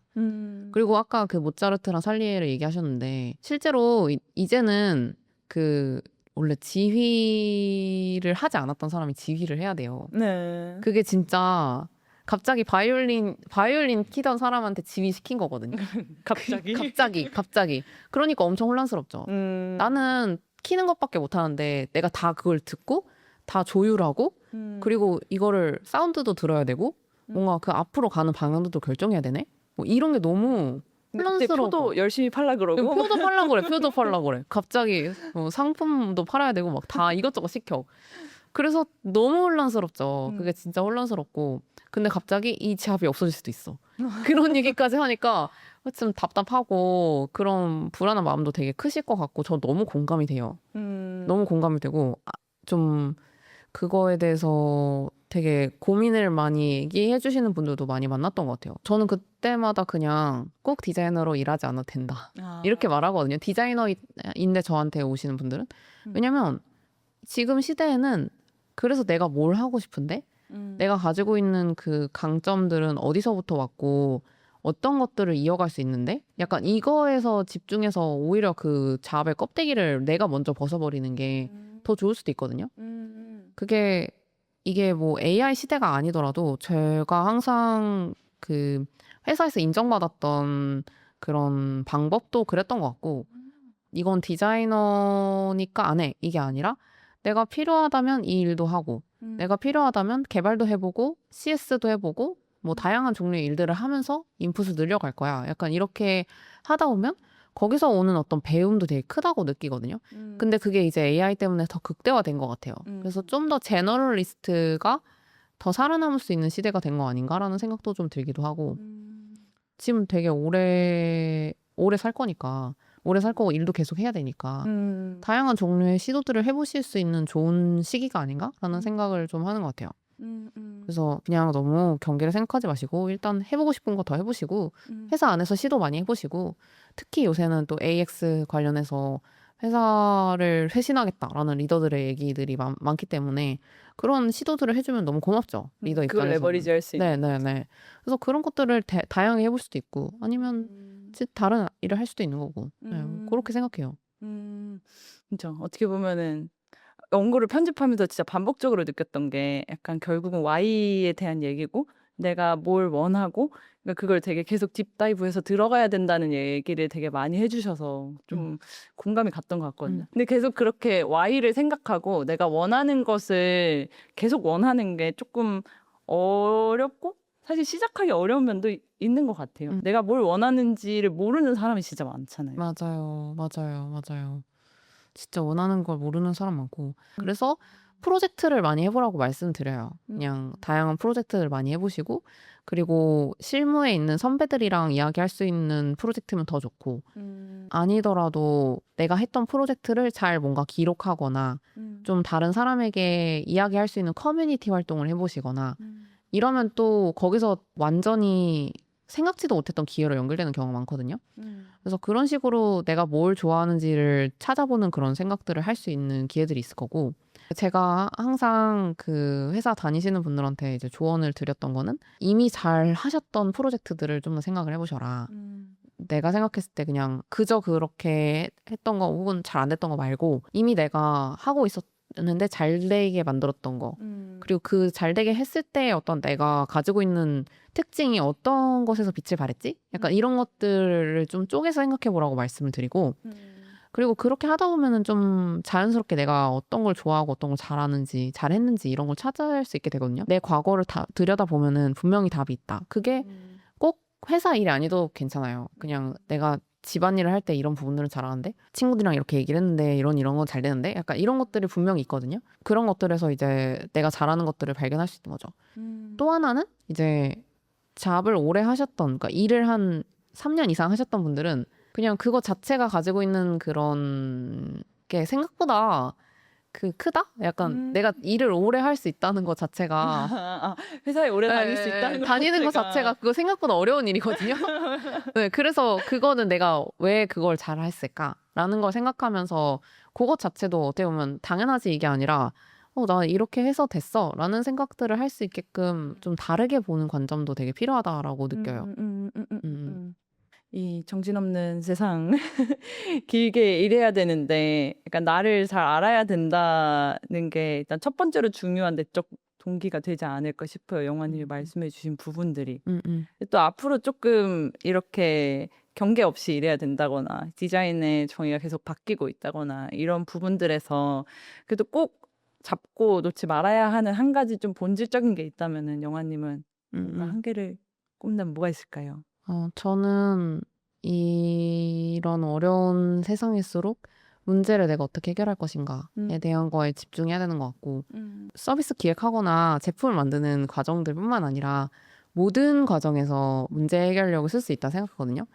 A: 그리고 아까 그 모차르트랑 살리에를 얘기하셨는데, 실제로 이제는 그 원래 지휘를 하지 않았던 사람이 지휘를 해야 돼요.
B: 네.
A: 그게 진짜 갑자기 바이올린 키던 사람한테 지휘 시킨 거거든요. 갑자기. 그러니까 엄청 혼란스럽죠. 나는 키는 것밖에 못 하는데 내가 다 그걸 듣고 다 조율하고 그리고 이거를 사운드도 들어야 되고 뭔가 그 앞으로 가는 방향도 또 결정해야 되네. 뭐 이런 게 너무
B: 그때
A: 혼란스러워.
B: 표도 열심히 팔라 그러고
A: 표도 팔라고 그래. 갑자기 상품도 팔아야 되고 막 다 이것저것 시켜. 그래서 너무 혼란스럽죠. 그게 진짜 혼란스럽고. 근데 갑자기 이 지압이 없어질 수도 있어. 그런 얘기까지 하니까 좀 답답하고 그런 불안한 마음도 되게 크실 것 같고 저 너무 공감이 돼요. 너무 공감이 되고 좀 그거에 대해서 되게 고민을 많이 얘기해 주시는 분들도 많이 만났던 것 같아요. 저는 그때마다 그냥 꼭 디자이너로 일하지 않아도 된다. 이렇게 말하거든요. 디자이너인데 저한테 오시는 분들은. 왜냐면 지금 시대에는 그래서 내가 뭘 하고 싶은데 내가 가지고 있는 그 강점들은 어디서부터 왔고 어떤 것들을 이어갈 수 있는데 약간 이거에서 집중해서 오히려 그 잡의 껍데기를 내가 먼저 벗어버리는 게 더 좋을 수도 있거든요. 이게 뭐 AI 시대가 아니더라도 제가 항상 그 회사에서 인정받았던 그런 방법도 그랬던 것 같고 이건 디자이너니까 안 해. 이게 아니라 내가 필요하다면 이 일도 하고 내가 필요하다면 개발도 해보고 CS도 해보고 뭐 다양한 종류의 일들을 하면서 인풋을 늘려갈 거야. 약간 이렇게 하다 보면 거기서 오는 어떤 배움도 되게 크다고 느끼거든요. 근데 그게 이제 AI 때문에 더 극대화된 것 같아요. 그래서 좀 더 제너럴리스트가 더 살아남을 수 있는 시대가 된 거 아닌가라는 생각도 좀 들기도 하고 지금 되게 오래 살 거니까 오래 살 거고 일도 계속 해야 되니까 다양한 종류의 시도들을 해보실 수 있는 좋은 시기가 아닌가라는 생각을 좀 하는 것 같아요. 그래서 그냥 너무 경계를 생각하지 마시고 일단 해보고 싶은 거 더 해보시고 회사 안에서 시도 많이 해보시고 특히 요새는 또 AX 관련해서 회사를 쇄신하겠다라는 리더들의 얘기들이 많기 때문에 그런 시도들을 해주면 너무 고맙죠. 리더
B: 그걸
A: 입장에서.
B: 레버리지 할 수 있는.
A: 네네네. 그래서 그런 것들을 다양하게 해볼 수도 있고 아니면 다른 일을 할 수도 있는 거고 네, 그렇게 생각해요.
B: 진짜 어떻게 보면은 연구를 편집하면서 진짜 반복적으로 느꼈던 게 약간 결국은 Y에 대한 얘기고 내가 뭘 원하고 그러니까 그걸 되게 계속 딥다이브해서 들어가야 된다는 얘기를 되게 많이 해주셔서 좀 공감이 갔던 것 같거든요. 근데 계속 그렇게 Y를 생각하고 내가 원하는 것을 계속 원하는 게 조금 어렵고 사실 시작하기 어려운 면도 있는 것 같아요. 내가 뭘 원하는지를 모르는 사람이 진짜 많잖아요.
A: 맞아요. 진짜 원하는 걸 모르는 사람 많고 그래서 프로젝트를 많이 해보라고 말씀드려요. 그냥 다양한 프로젝트를 많이 해보시고 그리고 실무에 있는 선배들이랑 이야기할 수 있는 프로젝트면 더 좋고 아니더라도 내가 했던 프로젝트를 잘 뭔가 기록하거나 좀 다른 사람에게 이야기할 수 있는 커뮤니티 활동을 해보시거나 이러면 또 거기서 완전히 생각지도 못했던 기회로 연결되는 경우가 많거든요. 그래서 그런 식으로 내가 뭘 좋아하는지를 찾아보는 그런 생각들을 할 수 있는 기회들이 있을 거고 제가 항상 그 회사 다니시는 분들한테 이제 조언을 드렸던 거는 이미 잘 하셨던 프로젝트들을 좀 더 생각을 해보셔라. 내가 생각했을 때 그냥 그저 그렇게 했던 거 혹은 잘 안 됐던 거 말고 이미 내가 하고 있었는데 잘 되게 만들었던 거 그리고 그 잘 되게 했을 때 어떤 내가 가지고 있는 특징이 어떤 것에서 빛을 발했지? 약간 이런 것들을 좀 쪼개서 생각해 보라고 말씀을 드리고 그리고 그렇게 하다 보면은 좀 자연스럽게 내가 어떤 걸 좋아하고 어떤 걸 잘하는지, 잘했는지 이런 걸 찾을 수 있게 되거든요. 내 과거를 다 들여다보면은 분명히 답이 있다. 그게 꼭 회사 일이 아니도 괜찮아요. 그냥 내가 집안일을 할 때 이런 부분들은 잘하는데 친구들이랑 이렇게 얘기를 했는데 이런 건 잘 되는데 약간 이런 것들이 분명히 있거든요. 그런 것들에서 이제 내가 잘하는 것들을 발견할 수 있는 거죠. 또 하나는 이제 잡을 오래 하셨던, 그러니까 일을 한 3년 이상 하셨던 분들은 그냥 그거 자체가 가지고 있는 그런 게 생각보다 크다? 약간 내가 일을 오래 할 수 있다는 것 자체가
B: 아, 회사에 오래 다닐 수 있다는 것
A: 다니는 것 자체가 그거 생각보다 어려운 일이거든요. 네, 그래서 그거는 내가 왜 그걸 잘 했을까라는 걸 생각하면서 그것 자체도 어떻게 보면 당연하지 이게 아니라 나 이렇게 해서 됐어 라는 생각들을 할 수 있게끔 좀 다르게 보는 관점도 되게 필요하다라고 느껴요.
B: 이 정신없는 세상 길게 일해야 되는데 약간 나를 잘 알아야 된다는 게 일단 첫 번째로 중요한 내적 동기가 되지 않을까 싶어요. 영화님이 말씀해 주신 부분들이. 또 앞으로 조금 이렇게 경계 없이 일해야 된다거나 디자인의 정의가 계속 바뀌고 있다거나 이런 부분들에서 그래도 꼭 잡고 놓지 말아야 하는 한 가지 좀 본질적인 게 있다면은 영화님은 뭔가 한계를 꼽는다면 뭐가 있을까요?
A: 저는 이런 어려운 세상일수록 문제를 내가 어떻게 해결할 것인가에 대한 거에 집중해야 되는 것 같고 서비스 기획하거나 제품을 만드는 과정들뿐만 아니라 모든 과정에서 문제 해결력을 쓸 수 있다 생각하거든요.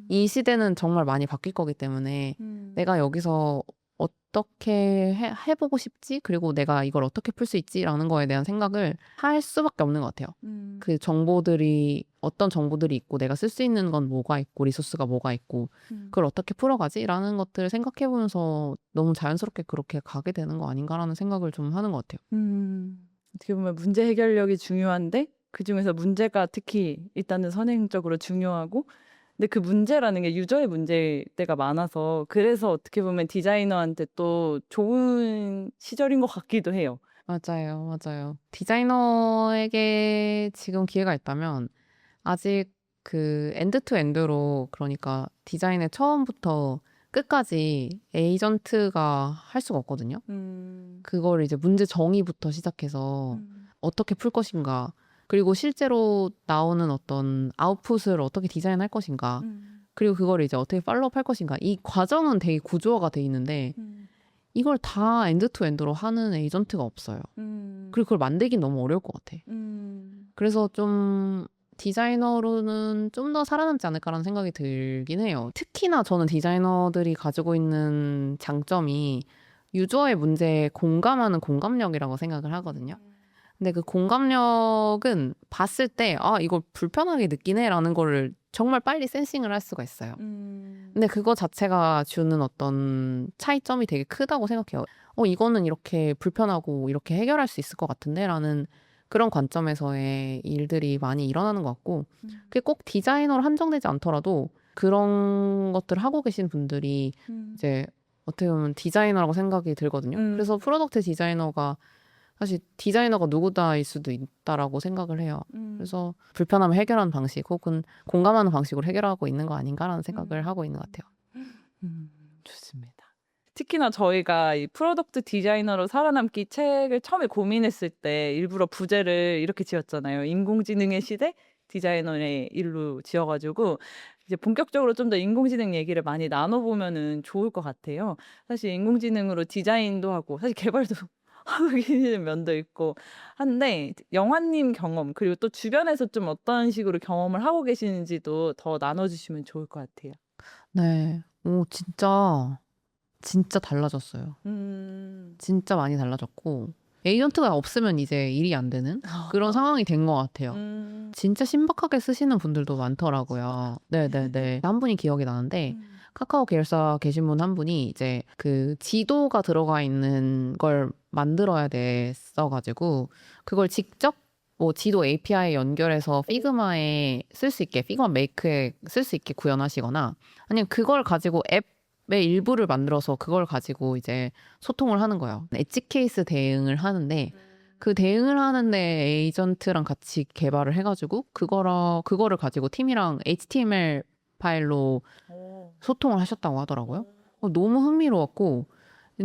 A: 이 시대는 정말 많이 바뀔 거기 때문에 내가 여기서 어떻게 해보고 싶지? 그리고 내가 이걸 어떻게 풀 수 있지라는 거에 대한 생각을 할 수밖에 없는 것 같아요. 그 정보들이 어떤 정보들이 있고 내가 쓸 수 있는 건 뭐가 있고 리소스가 뭐가 있고 그걸 어떻게 풀어가지라는 것들을 생각해보면서 너무 자연스럽게 그렇게 가게 되는 거 아닌가라는 생각을 좀 하는 것 같아요.
B: 어떻게 보면 문제 해결력이 중요한데 그중에서 문제가 특히 일단은 선행적으로 중요하고 근데 그 문제라는 게 유저의 문제일 때가 많아서 그래서 어떻게 보면 디자이너한테 또 좋은 시절인 것 같기도 해요.
A: 맞아요, 맞아요. 디자이너에게 지금 기회가 있다면 아직 그 엔드 투 엔드로 그러니까 디자인의 처음부터 끝까지 에이전트가 할 수가 없거든요. 그걸 이제 문제 정의부터 시작해서 어떻게 풀 것인가, 그리고 실제로 나오는 어떤 아웃풋을 어떻게 디자인할 것인가, 그리고 그걸 이제 어떻게 팔로우업 할 것인가. 이 과정은 되게 구조화가 돼 있는데 이걸 다 엔드 투 엔드로 하는 에이전트가 없어요. 그리고 그걸 만들긴 너무 어려울 것 같아. 그래서 좀 디자이너로는 좀 더 살아남지 않을까라는 생각이 들긴 해요. 특히나 저는 디자이너들이 가지고 있는 장점이 유저의 문제에 공감하는 공감력이라고 생각을 하거든요. 근데 그 공감력은 봤을 때, 이걸 불편하게 느끼네라는 거를 정말 빨리 센싱을 할 수가 있어요. 근데 그거 자체가 주는 어떤 차이점이 되게 크다고 생각해요. 이거는 이렇게 불편하고 이렇게 해결할 수 있을 것 같은데? 라는 그런 관점에서의 일들이 많이 일어나는 것 같고, 그게 꼭 디자이너로 한정되지 않더라도 그런 것들을 하고 계신 분들이 이제 어떻게 보면 디자이너라고 생각이 들거든요. 그래서 프로덕트 디자이너가 사실 디자이너가 누구다일 수도 있다라고 생각을 해요. 그래서 불편함을 해결하는 방식 혹은 공감하는 방식으로 해결하고 있는 거 아닌가라는 생각을 하고 있는 것 같아요.
B: 좋습니다. 특히나 저희가 이 프로덕트 디자이너로 살아남기 책을 처음에 고민했을 때 일부러 부제를 이렇게 지었잖아요. 인공지능의 시대 디자이너의 일로 지어가지고 이제 본격적으로 좀 더 인공지능 얘기를 많이 나눠보면은 좋을 것 같아요. 사실 인공지능으로 디자인도 하고 사실 개발도 하고 계시는 면도 있고 한데 영화님 경험 그리고 또 주변에서 좀 어떤 식으로 경험을 하고 계시는지도 더 나눠주시면 좋을 것 같아요.
A: 네. 진짜 달라졌어요. 진짜 많이 달라졌고 에이전트가 없으면 이제 일이 안 되는 그런 상황이 된 것 같아요. 진짜 신박하게 쓰시는 분들도 많더라고요. 네네네. 한 분이 기억이 나는데 카카오 계열사 계신 분 한 분이 이제 그 지도가 들어가 있는 걸 만들어야 됐어가지고 그걸 직접 뭐 지도 API에 연결해서 피그마에 쓸 수 있게 피그마 메이크에 쓸 수 있게 구현하시거나 아니면 그걸 가지고 앱의 일부를 만들어서 그걸 가지고 이제 소통을 하는 거예요. 엣지 케이스 대응을 하는데 그 대응을 하는데 에이전트랑 같이 개발을 해가지고 그거를 가지고 팀이랑 HTML 파일로 소통을 하셨다고 하더라고요. 너무 흥미로웠고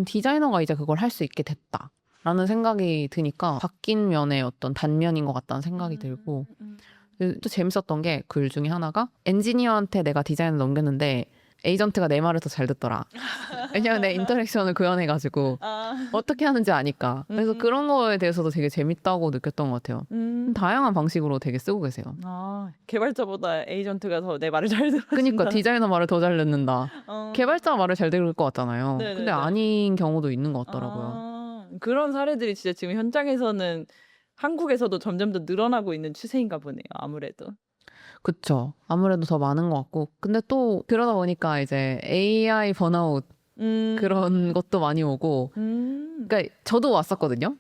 A: 디자이너가 이제 그걸 할 수 있게 됐다라는 생각이 드니까 바뀐 면의 어떤 단면인 것 같다는 생각이 들고 또 재밌었던 게 글 중에 하나가 엔지니어한테 내가 디자인을 넘겼는데 에이전트가 내 말을 더 잘 듣더라. 왜냐면 내 인터랙션을 구현해가지고 어떻게 하는지 아니까. 그래서 그런 거에 대해서도 되게 재밌다고 느꼈던 것 같아요. 다양한 방식으로 되게 쓰고 계세요.
B: 개발자보다 에이전트가 더 내 말을 잘 들어준다.
A: 그러니까 디자이너 말을 더 잘 듣는다. 개발자 말을 잘 들을 것 같잖아요.
B: 네네네.
A: 근데 아닌 경우도 있는 것 같더라고요.
B: 그런 사례들이 진짜 지금 현장에서는 한국에서도 점점 더 늘어나고 있는 추세인가 보네요. 아무래도.
A: 그쵸. 아무래도 더 많은 것 같고. 근데 또 그러다 보니까 이제 AI 번아웃 그런 것도 많이 오고. 그러니까 저도 왔었거든요.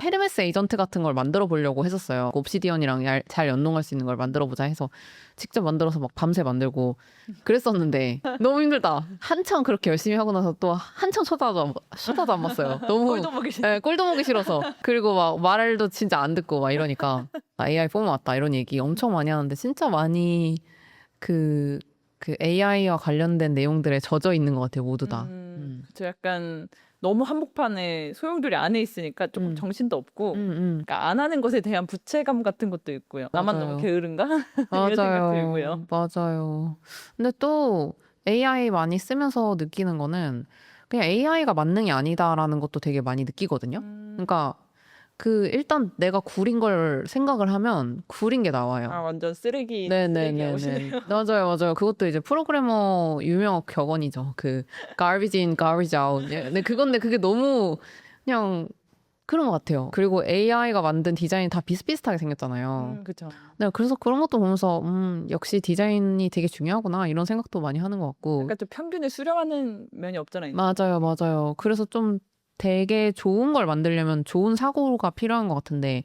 A: 헤르메스 에이전트 같은 걸 만들어 보려고 했었어요. 옵시디언이랑 잘 연동할 수 있는 걸 만들어 보자 해서 직접 만들어서 막 밤새 만들고 그랬었는데 너무 힘들다. 한참 그렇게 열심히 하고 나서 또 한참 쳐다도 안 봤어요. 너무 꼴도 보기 싫어서. 그리고 막 말도 진짜 안 듣고 막 이러니까 AI 폼 왔다 이런 얘기 엄청 많이 하는데 진짜 많이 그 AI와 관련된 내용들에 젖어 있는 것 같아요. 모두 다.
B: 그쵸. 약간 너무 한복판에 소용돌이 안에 있으니까 조금 정신도 없고 그러니까 안 하는 것에 대한 부채감 같은 것도 있고요. 나만
A: 맞아요.
B: 너무 게으른가? 이런 생각 들고요.
A: 맞아요. 근데 또 AI 많이 쓰면서 느끼는 거는 그냥 AI가 만능이 아니다라는 것도 되게 많이 느끼거든요. 그러니까 일단 내가 구린 걸 생각을 하면 구린 게 나와요.
B: 완전 쓰레기
A: 네네네네. 맞아요. 그것도 이제 프로그래머 유명한 격언이죠. garbage in, garbage out. 근데 그게 너무 그냥 그런 것 같아요. 그리고 AI가 만든 디자인이 다 비슷비슷하게 생겼잖아요.
B: 그렇죠.
A: 네, 그래서 그런 것도 보면서 역시 디자인이 되게 중요하구나 이런 생각도 많이 하는 것 같고.
B: 약간 좀 평균을 수렴하는 면이 없잖아요.
A: 맞아요. 그래서 좀 되게 좋은 걸 만들려면 좋은 사고가 필요한 것 같은데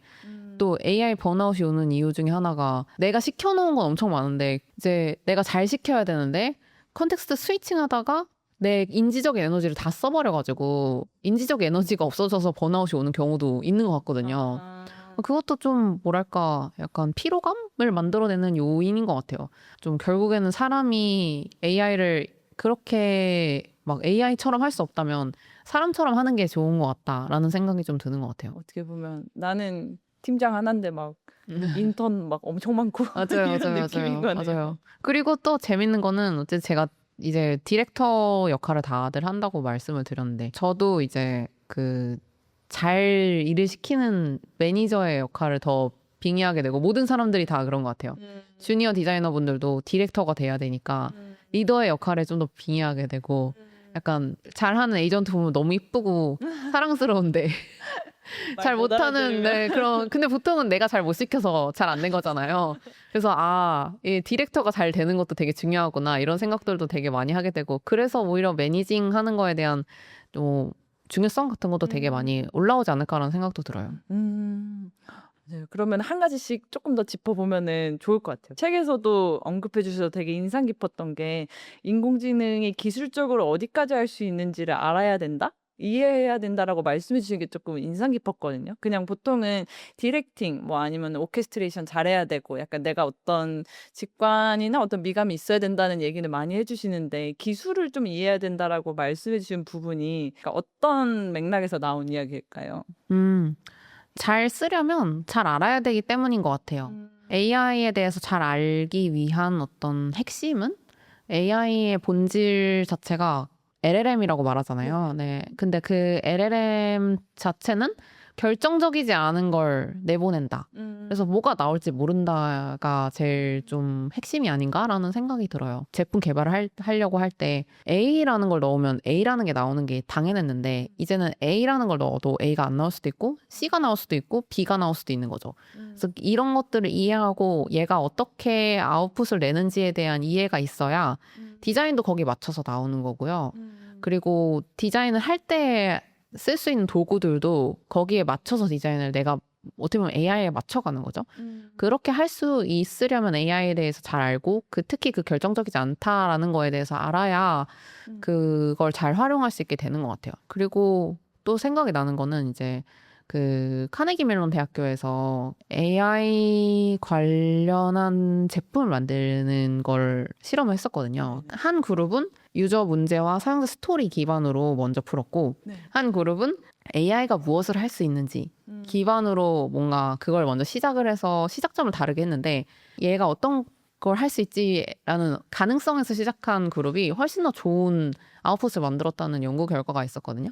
A: 또 AI 번아웃이 오는 이유 중에 하나가 내가 시켜놓은 건 엄청 많은데 이제 내가 잘 시켜야 되는데 컨텍스트 스위칭 하다가 내 인지적 에너지를 다 써버려가지고 인지적 에너지가 없어져서 번아웃이 오는 경우도 있는 것 같거든요. 그것도 좀 뭐랄까 약간 피로감을 만들어내는 요인인 것 같아요. 좀 결국에는 사람이 AI를 그렇게 막 AI처럼 할 수 없다면 사람처럼 하는 게 좋은 것 같다라는 생각이 좀 드는 것 같아요.
B: 어떻게 보면 나는 팀장 하나인데 막 인턴 막 엄청 많고 이런 느낌인 거네요.
A: 맞아요. 그리고 또 재밌는 거는 어쨌든 제가 이제 디렉터 역할을 다들 한다고 말씀을 드렸는데 저도 이제 잘 일을 시키는 매니저의 역할을 더 빙의하게 되고 모든 사람들이 다 그런 것 같아요. 주니어 디자이너분들도 디렉터가 돼야 되니까 리더의 역할에 좀 더 빙의하게 되고 약간 잘하는 에이전트 보면 너무 이쁘고 사랑스러운데 잘 못하는 근데 보통은 내가 잘 못 시켜서 잘 안 된 거잖아요. 그래서 이 디렉터가 잘 되는 것도 되게 중요하구나 이런 생각들도 되게 많이 하게 되고 그래서 오히려 매니징 하는 거에 대한 또 중요성 같은 것도 되게 많이 올라오지 않을까라는 생각도 들어요.
B: 네, 그러면 한 가지씩 조금 더 짚어보면은 좋을 것 같아요. 책에서도 언급해 주셔서 되게 인상 깊었던 게 인공지능이 기술적으로 어디까지 할 수 있는지를 알아야 된다? 이해해야 된다라고 말씀해 주신 게 조금 인상 깊었거든요. 그냥 보통은 디렉팅 뭐 아니면 오케스트레이션 잘해야 되고 약간 내가 어떤 직관이나 어떤 미감이 있어야 된다는 얘기를 많이 해주시는데 기술을 좀 이해해야 된다라고 말씀해 주신 부분이 그러니까 어떤 맥락에서 나온 이야기일까요?
A: 잘 쓰려면 잘 알아야 되기 때문인 것 같아요. AI에 대해서 잘 알기 위한 어떤 핵심은 AI의 본질 자체가 LLM이라고 말하잖아요. 네. 근데 그 LLM 자체는 결정적이지 않은 걸 내보낸다. 그래서 뭐가 나올지 모른다가 제일 좀 핵심이 아닌가라는 생각이 들어요. 제품 개발을 하려고 할 때 A라는 걸 넣으면 A라는 게 나오는 게 당연했는데 이제는 A라는 걸 넣어도 A가 안 나올 수도 있고 C가 나올 수도 있고 B가 나올 수도 있는 거죠. 그래서 이런 것들을 이해하고 얘가 어떻게 아웃풋을 내는지에 대한 이해가 있어야 디자인도 거기에 맞춰서 나오는 거고요. 그리고 디자인을 할 때 쓸 수 있는 도구들도 거기에 맞춰서 디자인을 내가 어떻게 보면 AI에 맞춰가는 거죠. 그렇게 할 수 있으려면 AI에 대해서 잘 알고 특히 결정적이지 않다라는 거에 대해서 알아야 그걸 잘 활용할 수 있게 되는 것 같아요. 그리고 또 생각이 나는 거는 이제 그 카네기 멜론 대학교에서 AI 관련한 제품을 만드는 걸 실험을 했었거든요. 한 그룹은 유저 문제와 사용자 스토리 기반으로 먼저 풀었고,
B: 네.
A: 한 그룹은 AI가 무엇을 할 수 있는지 기반으로 뭔가 그걸 먼저 시작을 해서 시작점을 다르게 했는데, 얘가 어떤 걸 할 수 있지라는 가능성에서 시작한 그룹이 훨씬 더 좋은 아웃풋을 만들었다는 연구 결과가 있었거든요.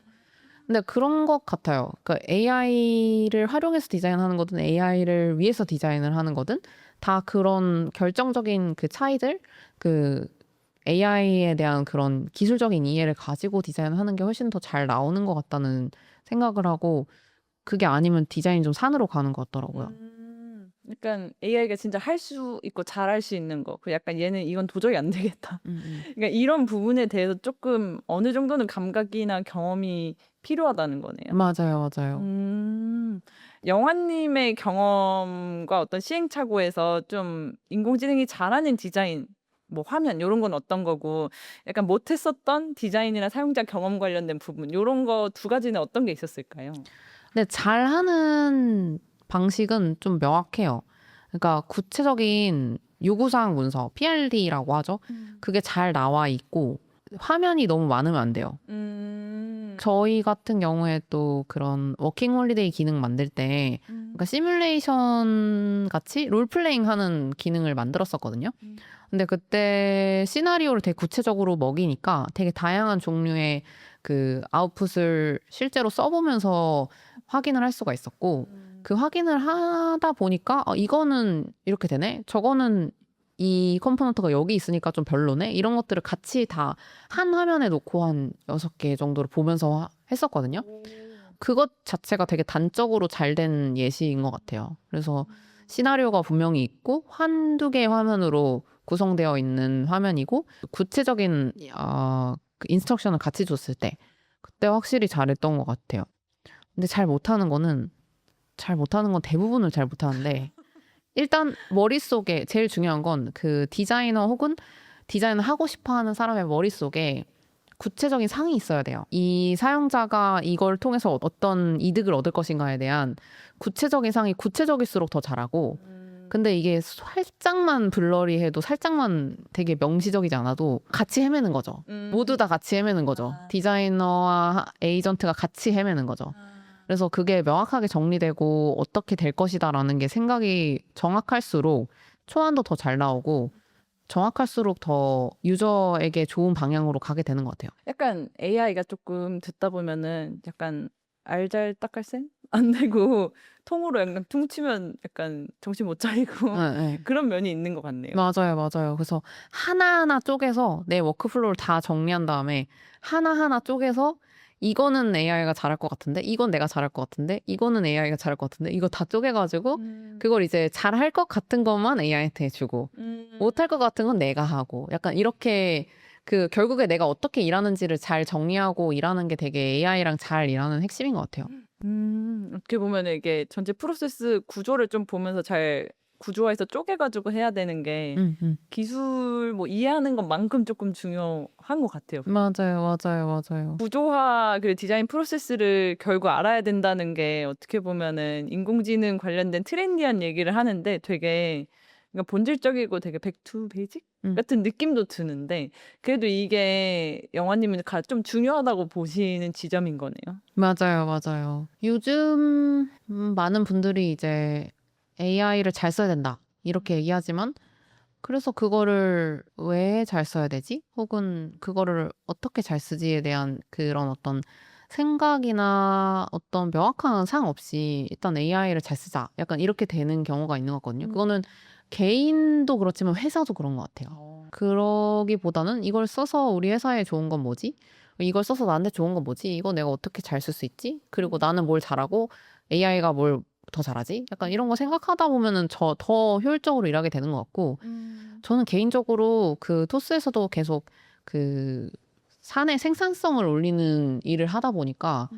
A: 근데 그런 것 같아요. 그러니까 AI를 활용해서 디자인하는 거든 AI를 위해서 디자인을 하는 거든 다 그런 결정적인 그 차이들, 그 AI에 대한 그런 기술적인 이해를 가지고 디자인하는 게 훨씬 더 잘 나오는 것 같다는 생각을 하고, 그게 아니면 디자인이 좀 산으로 가는 것 같더라고요.
B: 약간 AI가 진짜 할 수 있고 잘할 수 있는 거. 그 약간 얘는 이건 도저히 안 되겠다. 그러니까 이런 부분에 대해서 조금 어느 정도는 감각이나 경험이 필요하다는 거네요.
A: 맞아요, 맞아요.
B: 영화님의 경험과 어떤 시행착오에서 좀 인공지능이 잘하는 디자인, 뭐 화면 이런 건 어떤 거고, 약간 못했었던 디자인이나 사용자 경험 관련된 부분 이런 거 두 가지는 어떤 게 있었을까요?
A: 근데 잘하는 방식은 좀 명확해요. 그러니까 구체적인 요구사항 문서, PRD라고 하죠. 그게 잘 나와 있고 화면이 너무 많으면 안 돼요. 저희 같은 경우에 또 그런 워킹 홀리데이 기능 만들 때 그러니까 시뮬레이션 같이 롤플레잉 하는 기능을 만들었었거든요. 근데 그때 시나리오를 되게 구체적으로 먹이니까 되게 다양한 종류의 그 아웃풋을 실제로 써보면서 확인을 할 수가 있었고, 그 확인을 하다 보니까 이거는 이렇게 되네? 저거는 이 컴포넌트가 여기 있으니까 좀 별로네? 이런 것들을 같이 다 한 화면에 놓고 한 6개 정도를 보면서 했었거든요. 그것 자체가 되게 단적으로 잘 된 예시인 것 같아요. 그래서 시나리오가 분명히 있고 한두 개의 화면으로 구성되어 있는 화면이고 구체적인 그 인스트럭션을 같이 줬을 때 그때 확실히 잘했던 것 같아요. 근데 잘 못하는 건 대부분을 잘 못하는데, 일단 머릿속에 제일 중요한 건 그 디자이너 혹은 디자인을 하고 싶어하는 사람의 머릿속에 구체적인 상이 있어야 돼요. 이 사용자가 이걸 통해서 어떤 이득을 얻을 것인가에 대한 구체적인 상이 구체적일수록 더 잘하고, 근데 이게 살짝만 블러리해도 살짝만 되게 명시적이지 않아도 같이 헤매는 거죠. 모두 다 같이 헤매는 거죠. 디자이너와 에이전트가 같이 헤매는 거죠. 그래서 그게 명확하게 정리되고 어떻게 될 것이다라는 게 생각이 정확할수록 초안도 더 잘 나오고 정확할수록 더 유저에게 좋은 방향으로 가게 되는 것 같아요.
B: 약간 AI가 조금 듣다 보면은 약간 알잘딱할센? 안 되고 통으로 약간 퉁치면 약간 정신 못 차리고
A: 네, 네.
B: 그런 면이 있는 것 같네요.
A: 맞아요, 맞아요. 그래서 하나하나 쪼개서 내 워크플로우를 다 정리한 다음에 하나하나 쪼개서 이거는 AI가 잘할 것 같은데, 이건 내가 잘할 것 같은데, 이거는 AI가 잘할 것 같은데, 이거 다 쪼개가지고 그걸 이제 잘할 것 같은 것만 AI한테 주고 못할 것 같은 건 내가 하고, 약간 이렇게 그 결국에 내가 어떻게 일하는지를 잘 정리하고 일하는 게 되게 AI랑 잘 일하는 핵심인 것 같아요.
B: 어떻게 보면 이게 전체 프로세스 구조를 좀 보면서 잘 구조화해서 쪼개가지고 해야 되는 게 기술 뭐 이해하는 것만큼 조금 중요한 것 같아요.
A: 맞아요, 맞아요, 맞아요.
B: 구조화 그리고 디자인 프로세스를 결국 알아야 된다는 게 어떻게 보면은 인공지능 관련된 트렌디한 얘기를 하는데 되게 그러니까 본질적이고 되게 백투 베이직 같은 느낌도 드는데, 그래도 이게 영화님은 좀 중요하다고 보시는 지점인 거네요.
A: 맞아요, 맞아요. 요즘 많은 분들이 이제 AI를 잘 써야 된다 이렇게 얘기하지만, 그래서 그거를 왜 잘 써야 되지? 혹은 그거를 어떻게 잘 쓰지에 대한 그런 어떤 생각이나 어떤 명확한 상 없이 일단 AI를 잘 쓰자, 약간 이렇게 되는 경우가 있는 것 같거든요. 그거는 개인도 그렇지만 회사도 그런 것 같아요. 그러기보다는 이걸 써서 우리 회사에 좋은 건 뭐지? 이걸 써서 나한테 좋은 건 뭐지? 이거 내가 어떻게 잘 쓸 수 있지? 그리고 나는 뭘 잘하고 AI가 뭘 더 잘하지? 약간 이런 거 생각하다 보면은 더 효율적으로 일하게 되는 것 같고, 저는 개인적으로 그 토스에서도 계속 그 사내 생산성을 올리는 일을 하다 보니까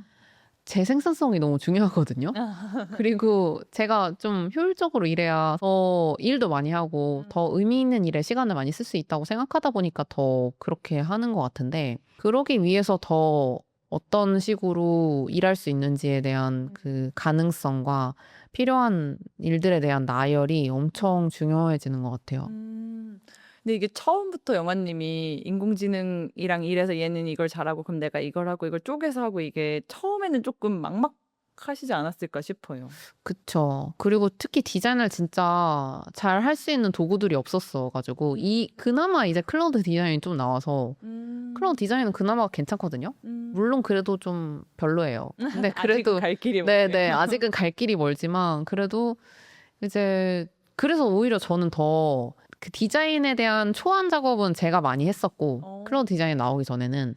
A: 제 생산성이 너무 중요하거든요. 그리고 제가 좀 효율적으로 일해야 더 일도 많이 하고 더 의미 있는 일에 시간을 많이 쓸 수 있다고 생각하다 보니까 더 그렇게 하는 것 같은데, 그러기 위해서 더 어떤 식으로 일할 수 있는지에 대한 그 가능성과 필요한 일들에 대한 나열이 엄청 중요해지는 것 같아요.
B: 근데 이게 처음부터 영화님이 인공지능이랑 일해서 얘는 이걸 잘하고 그럼 내가 이걸 하고 이걸 쪼개서 하고 이게 처음에는 조금 막막하시지 않았을까 싶어요.
A: 그쵸. 그리고 특히 디자인을 진짜 잘 할 수 있는 도구들이 없었어가지고 그나마 이제 클라우드 디자인이 좀 나와서 클라우드 디자인은 그나마 괜찮거든요. 물론 그래도 좀 별로예요. 근데
B: 아직은
A: 그래도
B: 갈 길이
A: 네네 아직은 갈 길이 멀지만 그래도 이제 그래서 오히려 저는 더 그 디자인에 대한 초안 작업은 제가 많이 했었고 클라우드 디자인 나오기 전에는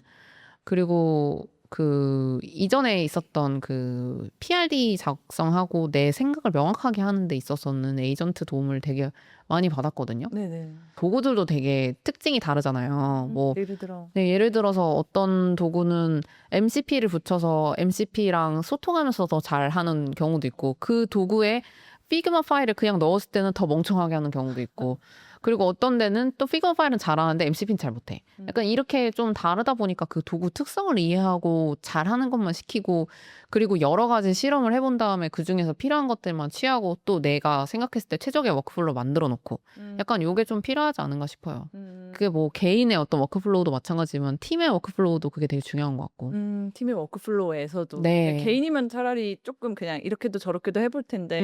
A: 그리고 그 이전에 있었던 그 PRD 작성하고 내 생각을 명확하게 하는 데 있어서는 에이전트 도움을 되게 많이 받았거든요.
B: 네네.
A: 도구들도 되게 특징이 다르잖아요. 뭐
B: 예를 들어.
A: 네, 예를 들어서 어떤 도구는 MCP를 붙여서 MCP랑 소통하면서 더 잘하는 경우도 있고 그 도구에 피그마 파일을 그냥 넣었을 때는 더 멍청하게 하는 경우도 있고 그리고 어떤 데는 또 피그마 파일은 잘하는데 MCP는 잘 못해. 약간 이렇게 좀 다르다 보니까 그 도구 특성을 이해하고 잘하는 것만 시키고 그리고 여러 가지 실험을 해본 다음에 그중에서 필요한 것들만 취하고 또 내가 생각했을 때 최적의 워크플로우 만들어 놓고 약간 요게 좀 필요하지 않은가 싶어요. 그게 뭐 개인의 어떤 워크플로우도 마찬가지지만 팀의 워크플로우도 그게 되게 중요한 것 같고.
B: 팀의 워크플로우에서도
A: 네.
B: 개인이면 차라리 조금 그냥 이렇게도 저렇게도 해볼 텐데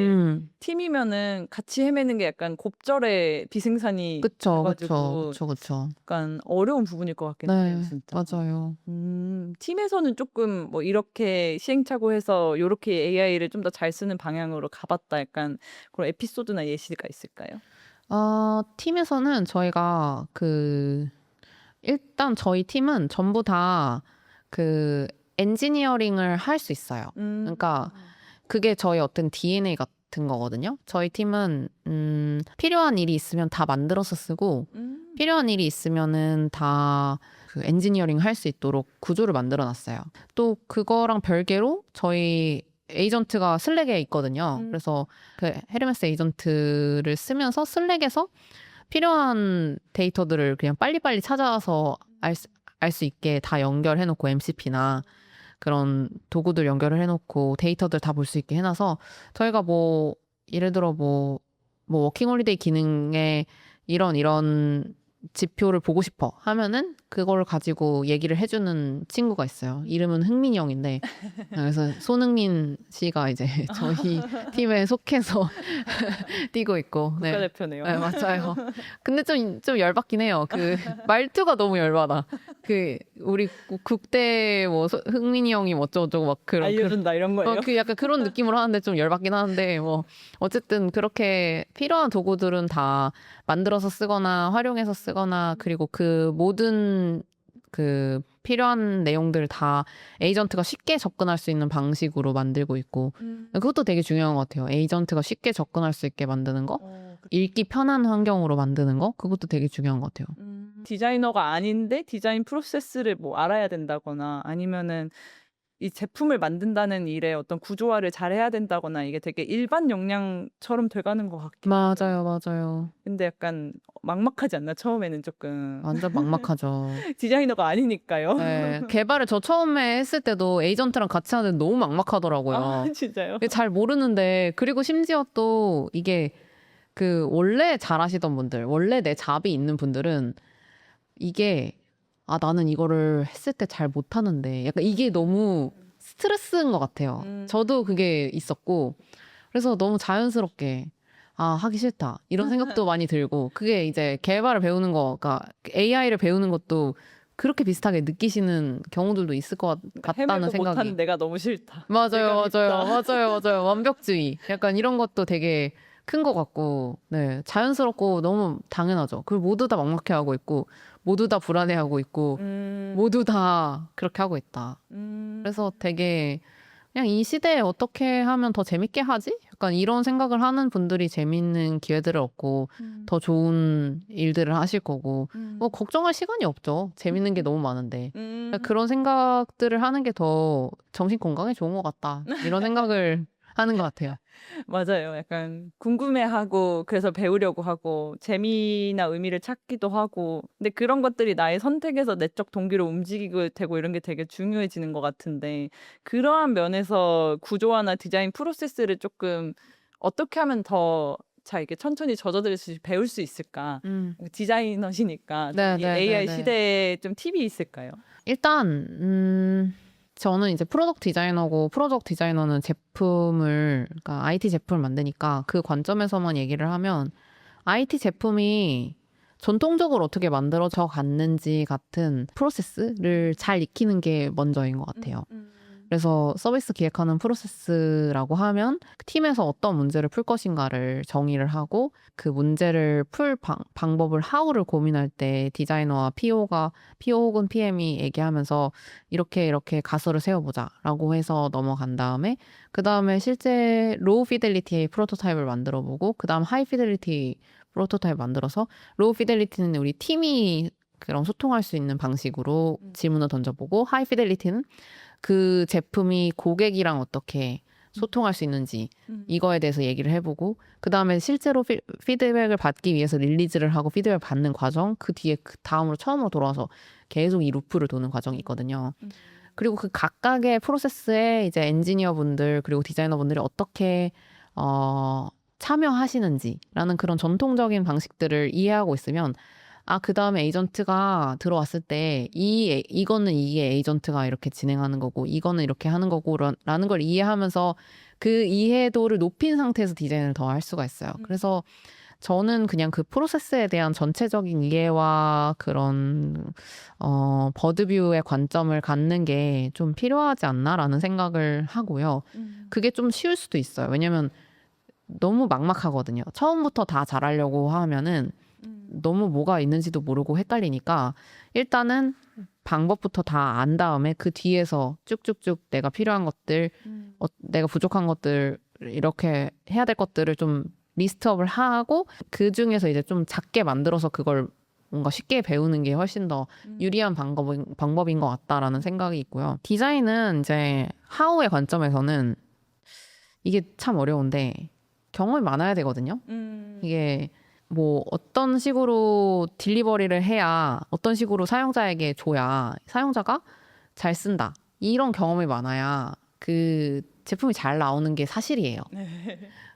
B: 팀이면은 같이 헤매는 게 약간 곱절의 비승산이
A: 그쵸,
B: 돼가지고
A: 그쵸.
B: 약간 어려운 부분일 것 같긴 해요,
A: 네,
B: 진짜.
A: 맞아요.
B: 팀에서는 조금 뭐 이렇게 시행착오해서 요렇게 AI를 좀 더 잘 쓰는 방향으로 가봤다 약간 그런 에피소드나 예시가 있을까요?
A: 팀에서는 저희가 일단 저희 팀은 전부 다 그 엔지니어링을 할 수 있어요. 그러니까 그게 저희 어떤 DNA 같은 거거든요. 저희 팀은 필요한 일이 있으면 다 만들어서 쓰고 필요한 일이 있으면은 다 그 엔지니어링 할 수 있도록 구조를 만들어 놨어요. 또 그거랑 별개로 저희 에이전트가 슬랙에 있거든요. 그래서 그 헤르메스 에이전트를 쓰면서 슬랙에서 필요한 데이터들을 그냥 빨리빨리 찾아서 알 수 있게 다 연결해놓고 MCP나 그런 도구들 연결을 해놓고 데이터들 다 볼 수 있게 해놔서 저희가 뭐 예를 들어 뭐 워킹홀리데이 기능에 이런 지표를 보고 싶어 하면은 그걸 가지고 얘기를 해주는 친구가 있어요. 이름은 흥민이 형인데 그래서 손흥민 씨가 이제 저희 팀에 속해서 뛰고 있고
B: 국가대표네요.
A: 네, 맞아요. 근데 좀 열받긴 해요. 그 말투가 너무 열받아. 그 우리 국대 뭐 흥민이 형이 뭐 어쩌고저쩌고 막 그런
B: 알려준다 이런 거예요?
A: 그 약간 그런 느낌으로 하는데 좀 열받긴 하는데 뭐 어쨌든 그렇게 필요한 도구들은 다 만들어서 쓰거나 활용해서 쓰거나 그리고 그 모든 그 필요한 내용들 다 에이전트가 쉽게 접근할 수 있는 방식으로 만들고 있고 그것도 되게 중요한 것 같아요. 에이전트가 쉽게 접근할 수 있게 만드는 거, 읽기 편한 환경으로 만드는 거, 그것도 되게 중요한 것 같아요.
B: 디자이너가 아닌데 디자인 프로세스를 뭐 알아야 된다거나 아니면은 이 제품을 만든다는 일에 어떤 구조화를 잘해야 된다거나 이게 되게 일반 역량처럼 돼가는 것 같긴 해요.
A: 맞아요.
B: 근데 약간 막막하지 않나 처음에는 조금
A: 완전 막막하죠.
B: 디자이너가 아니니까요.
A: 네, 개발을 저 처음에 했을 때도 에이전트랑 같이 하는데 너무 막막하더라고요.
B: 아 진짜요?
A: 잘 모르는데 그리고 심지어 또 이게 그 원래 잘하시던 분들, 원래 내 잡이 있는 분들은 이게 나는 이거를 했을 때 잘 못하는데 약간 이게 너무 스트레스인 것 같아요. 저도 그게 있었고 그래서 너무 자연스럽게 하기 싫다 이런 생각도 많이 들고 그게 이제 개발을 배우는 거가 AI를 배우는 것도 그렇게 비슷하게 느끼시는 경우들도 있을 것 같다는
B: 헤매고
A: 생각이.
B: 못하는 내가 너무 싫다.
A: 맞아요.
B: 내가 밉다.
A: 완벽주의. 약간 이런 것도 되게 큰 것 같고, 네. 자연스럽고 너무 당연하죠. 그걸 모두 다 막막해하고 있고, 모두 다 불안해하고 있고, 모두 다 그렇게 하고 있다. 그래서 되게 그냥 이 시대에 어떻게 하면 더 재밌게 하지? 약간 이런 생각을 하는 분들이 재밌는 기회들을 얻고 더 좋은 일들을 하실 거고 뭐 걱정할 시간이 없죠. 재밌는 게 너무 많은데 그런 생각들을 하는 게 더 정신 건강에 좋은 것 같다. 이런 생각을 하는 것 같아요.
B: 맞아요. 약간 궁금해하고 그래서 배우려고 하고 재미나 의미를 찾기도 하고 근데 그런 것들이 나의 선택에서 내적 동기로 움직이게 되고 이런 게 되게 중요해지는 것 같은데 그러한 면에서 구조화나 디자인 프로세스를 조금 어떻게 하면 더 잘 이렇게 천천히 젖어들듯이 배울 수 있을까?
A: 음.
B: 디자이너시니까 이 AI
A: 네네네네.
B: 시대에 좀 팁이 있을까요?
A: 일단 저는 이제 프로덕트 디자이너고 프로덕트 디자이너는 제품을 그러니까 IT 제품을 만드니까 그 관점에서만 얘기를 하면 IT 제품이 전통적으로 어떻게 만들어져 갔는지 같은 프로세스를 잘 익히는 게 먼저인 것 같아요. 그래서 서비스 기획하는 프로세스라고 하면 팀에서 어떤 문제를 풀 것인가를 정의를 하고 그 문제를 풀 방법을 how를 고민할 때 디자이너와 PO 혹은 PM이 얘기하면서 이렇게 이렇게 가설을 세워보자라고 해서 넘어간 다음에 그 다음에 실제 로우 피델리티의 프로토타입을 만들어 보고 그 다음 하이 피델리티 프로토타입 만들어서 로우 피델리티는 우리 팀이 그런 소통할 수 있는 방식으로 질문을 던져보고 하이 피델리티는 그 제품이 고객이랑 어떻게 소통할 수 있는지 이거에 대해서 얘기를 해보고 그 다음에 실제로 피드백을 받기 위해서 릴리즈를 하고 피드백을 받는 과정 그 뒤에 그 다음으로 처음으로 돌아와서 계속 이 루프를 도는 과정이 있거든요. 그리고 그 각각의 프로세스에 이제 엔지니어 분들 그리고 디자이너 분들이 어떻게 참여하시는지라는 그런 전통적인 방식들을 이해하고 있으면 그 다음에 에이전트가 들어왔을 때 이거는 이게 에이전트가 이렇게 진행하는 거고 이거는 이렇게 하는 거고 라는 걸 이해하면서 그 이해도를 높인 상태에서 디자인을 더 할 수가 있어요. 그래서 저는 그냥 그 프로세스에 대한 전체적인 이해와 그런 버드뷰의 관점을 갖는 게 좀 필요하지 않나라는 생각을 하고요. 그게 좀 쉬울 수도 있어요. 왜냐면 너무 막막하거든요. 처음부터 다 잘하려고 하면은 너무 뭐가 있는지도 모르고 헷갈리니까 일단은 방법부터 다 안 다음에 그 뒤에서 쭉쭉쭉 내가 필요한 것들, 내가 부족한 것들 이렇게 해야 될 것들을 좀 리스트업을 하고 그 중에서 이제 좀 작게 만들어서 그걸 뭔가 쉽게 배우는 게 훨씬 더 유리한 방법인 것 같다라는 생각이 있고요. 디자인은 이제 하우의 관점에서는 이게 참 어려운데 경험이 많아야 되거든요. 이게 뭐 어떤 식으로 딜리버리를 해야 어떤 식으로 사용자에게 줘야 사용자가 잘 쓴다. 이런 경험이 많아야 그 제품이 잘 나오는 게 사실이에요.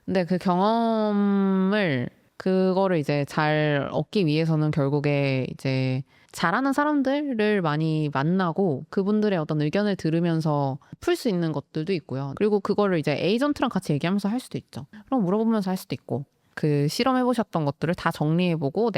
A: 근데 그 경험을 그거를 이제 잘 얻기 위해서는 결국에 이제 잘하는 사람들을 많이 만나고 그분들의 어떤 의견을 들으면서 풀 수 있는 것들도 있고요. 그리고 그거를 이제 에이전트랑 같이 얘기하면서 할 수도 있죠. 그럼 물어보면서 할 수도 있고. 그 실험해보셨던 것들을 다 정리해보고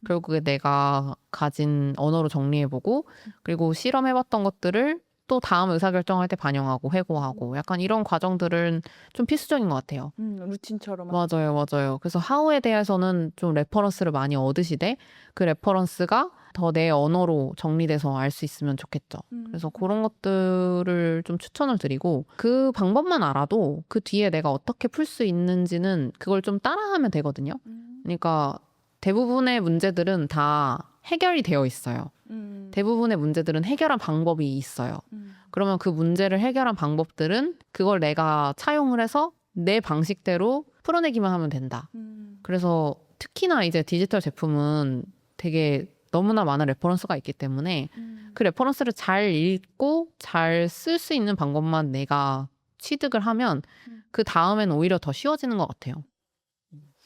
A: 결국에 내가 가진 언어로 정리해보고 그리고 실험해봤던 것들을 또 다음 의사결정할 때 반영하고 회고하고 약간 이런 과정들은 좀 필수적인 것 같아요.
B: 루틴처럼.
A: 맞아요. 그래서 하우에 대해서는 좀 레퍼런스를 많이 얻으시되 그 레퍼런스가 더 내 언어로 정리돼서 알 수 있으면 좋겠죠. 그래서 그런 것들을 좀 추천을 드리고 그 방법만 알아도 그 뒤에 내가 어떻게 풀 수 있는지는 그걸 좀 따라하면 되거든요. 그러니까 대부분의 문제들은 다 해결이 되어 있어요. 대부분의 문제들은 해결한 방법이 있어요. 그러면 그 문제를 해결한 방법들은 그걸 내가 차용을 해서 내 방식대로 풀어내기만 하면 된다. 그래서 특히나 이제 디지털 제품은 되게 너무나 많은 레퍼런스가 있기 때문에 그 레퍼런스를 잘 읽고 잘 쓸 수 있는 방법만 내가 취득을 하면 그 다음엔 오히려 더 쉬워지는 것 같아요.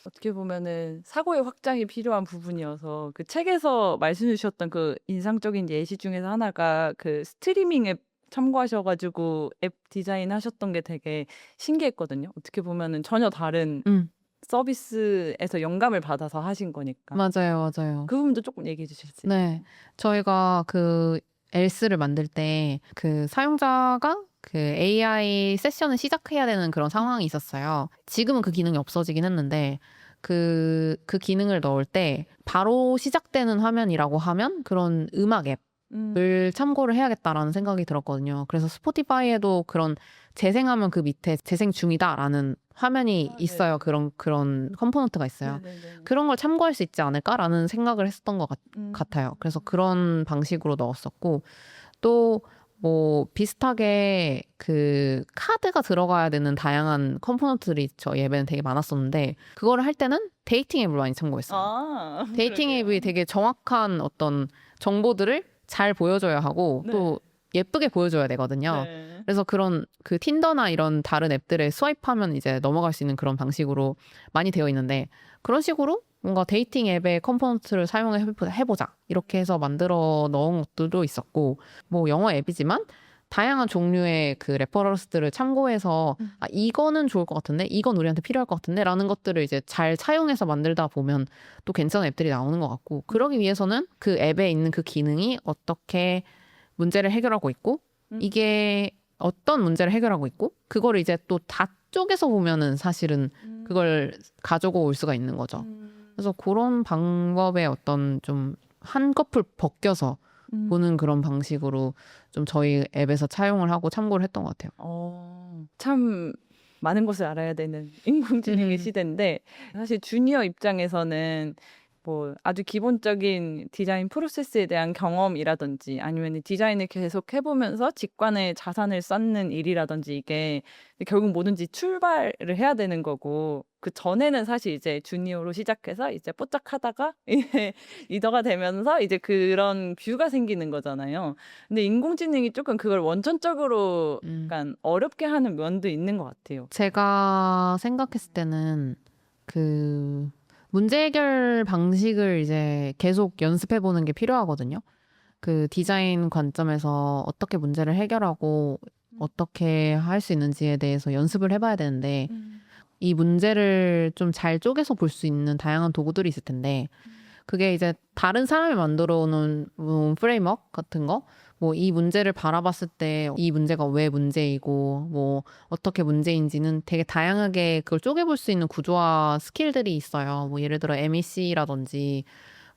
B: 어떻게 보면은 사고의 확장이 필요한 부분이어서 그 책에서 말씀해 주셨던 그 인상적인 예시 중에서 하나가 그 스트리밍 앱 참고하셔가지고 앱 디자인 하셨던 게 되게 신기했거든요. 어떻게 보면은 전혀 다른 서비스에서 영감을 받아서 하신 거니까.
A: 맞아요.
B: 그 부분도 조금 얘기해 주실 수 있어요?
A: 네. 저희가 그 엘스를 만들 때 그 사용자가 그 AI 세션을 시작해야 되는 그런 상황이 있었어요. 지금은 그 기능이 없어지긴 했는데 그 기능을 넣을 때 바로 시작되는 화면이라고 하면 그런 음악 앱을 참고를 해야겠다라는 생각이 들었거든요. 그래서 스포티파이에도 그런 재생하면 그 밑에 재생 중이다라는 화면이 있어요. 그런 컴포넌트가 있어요. 그런 걸 참고할 수 있지 않을까라는 생각을 했었던 것 같아요. 그래서 그런 방식으로 넣었었고 또 뭐 비슷하게 그 카드가 들어가야 되는 다양한 컴포넌트들이 저희 앱에는 되게 많았었는데 그거를 할 때는 데이팅 앱을 많이 참고했어요.
B: 아,
A: 데이팅
B: 그러게요.
A: 앱이 되게 정확한 어떤 정보들을 잘 보여줘야 하고
B: 네.
A: 또 예쁘게 보여줘야 되거든요.
B: 네.
A: 그래서 그런 그 틴더나 이런 다른 앱들에 스와이프하면 이제 넘어갈 수 있는 그런 방식으로 많이 되어 있는데 그런 식으로 뭔가 데이팅 앱의 컴포넌트를 사용해 해보자 이렇게 해서 만들어 넣은 것들도 있었고 뭐 영어 앱이지만 다양한 종류의 그 레퍼런스들을 참고해서 아 이거는 좋을 것 같은데 이건 우리한테 필요할 것 같은데 라는 것들을 이제 잘 사용해서 만들다 보면 또 괜찮은 앱들이 나오는 것 같고 그러기 위해서는 그 앱에 있는 그 기능이 어떻게 문제를 해결하고 있고 이게 어떤 문제를 해결하고 있고 그거를 이제 또 다 쪼개서 보면은 사실은 그걸 가지고 올 수가 있는 거죠. 그래서 그런 방법의 어떤 좀 한꺼풀 벗겨서 보는 그런 방식으로 좀 저희 앱에서 차용을 하고 참고를 했던 것 같아요.
B: 참 많은 것을 알아야 되는 인공지능의 시대인데 사실 주니어 입장에서는 뭐 아주 기본적인 디자인 프로세스에 대한 경험이라든지 아니면 디자인을 계속 해보면서 직관의 자산을 쌓는 일이라든지 이게 결국 뭐든지 출발을 해야 되는 거고 그 전에는 사실 이제 주니어로 시작해서 이제 뽀짝하다가 이제 리더가 되면서 이제 그런 뷰가 생기는 거잖아요. 근데 인공지능이 조금 그걸 원천적으로 약간 어렵게 하는 면도 있는 것 같아요.
A: 제가 생각했을 때는 그 문제 해결 방식을 이제 계속 연습해 보는 게 필요하거든요. 그 디자인 관점에서 어떻게 문제를 해결하고 어떻게 할 수 있는지에 대해서 연습을 해봐야 되는데 이 문제를 좀 잘 쪼개서 볼 수 있는 다양한 도구들이 있을 텐데 그게 이제 다른 사람이 만들어 놓은 프레임워크 같은 거, 뭐 이 문제를 바라봤을 때 이 문제가 왜 문제이고 뭐 어떻게 문제인지는 되게 다양하게 그걸 쪼개볼 수 있는 구조화 스킬들이 있어요. 뭐 예를 들어 MEC라든지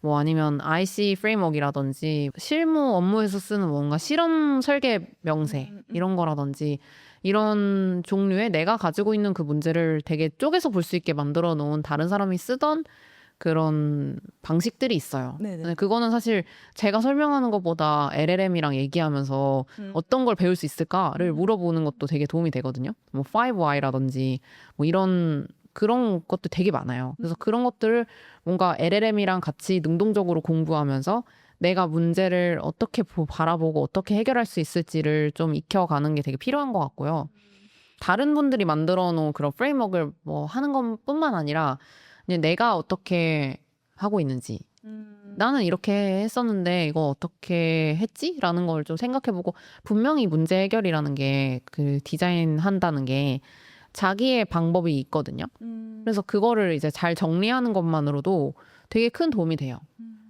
A: 뭐 아니면 IC 프레임워크이라든지 실무 업무에서 쓰는 뭔가 실험 설계 명세 이런 거라든지 이런 종류의 내가 가지고 있는 그 문제를 되게 쪼개서 볼 수 있게 만들어 놓은 다른 사람이 쓰던 그런 방식들이 있어요.
B: 네네.
A: 근데 그거는 사실 제가 설명하는 것보다 LLM이랑 얘기하면서 어떤 걸 배울 수 있을까를 물어보는 것도 되게 도움이 되거든요. 뭐 5Y라든지 뭐 이런 그런 것도 되게 많아요. 그래서 그런 것들을 뭔가 LLM이랑 같이 능동적으로 공부하면서 내가 문제를 어떻게 바라보고 어떻게 해결할 수 있을지를 좀 익혀가는 게 되게 필요한 것 같고요. 다른 분들이 만들어 놓은 그런 프레임워크를 뭐 하는 것뿐만 아니라 그냥 내가 어떻게 하고 있는지 나는 이렇게 했었는데 이거 어떻게 했지? 라는 걸 좀 생각해보고 분명히 문제 해결이라는 게 그 디자인 한다는 게 자기의 방법이 있거든요. 그래서 그거를 이제 잘 정리하는 것만으로도 되게 큰 도움이 돼요.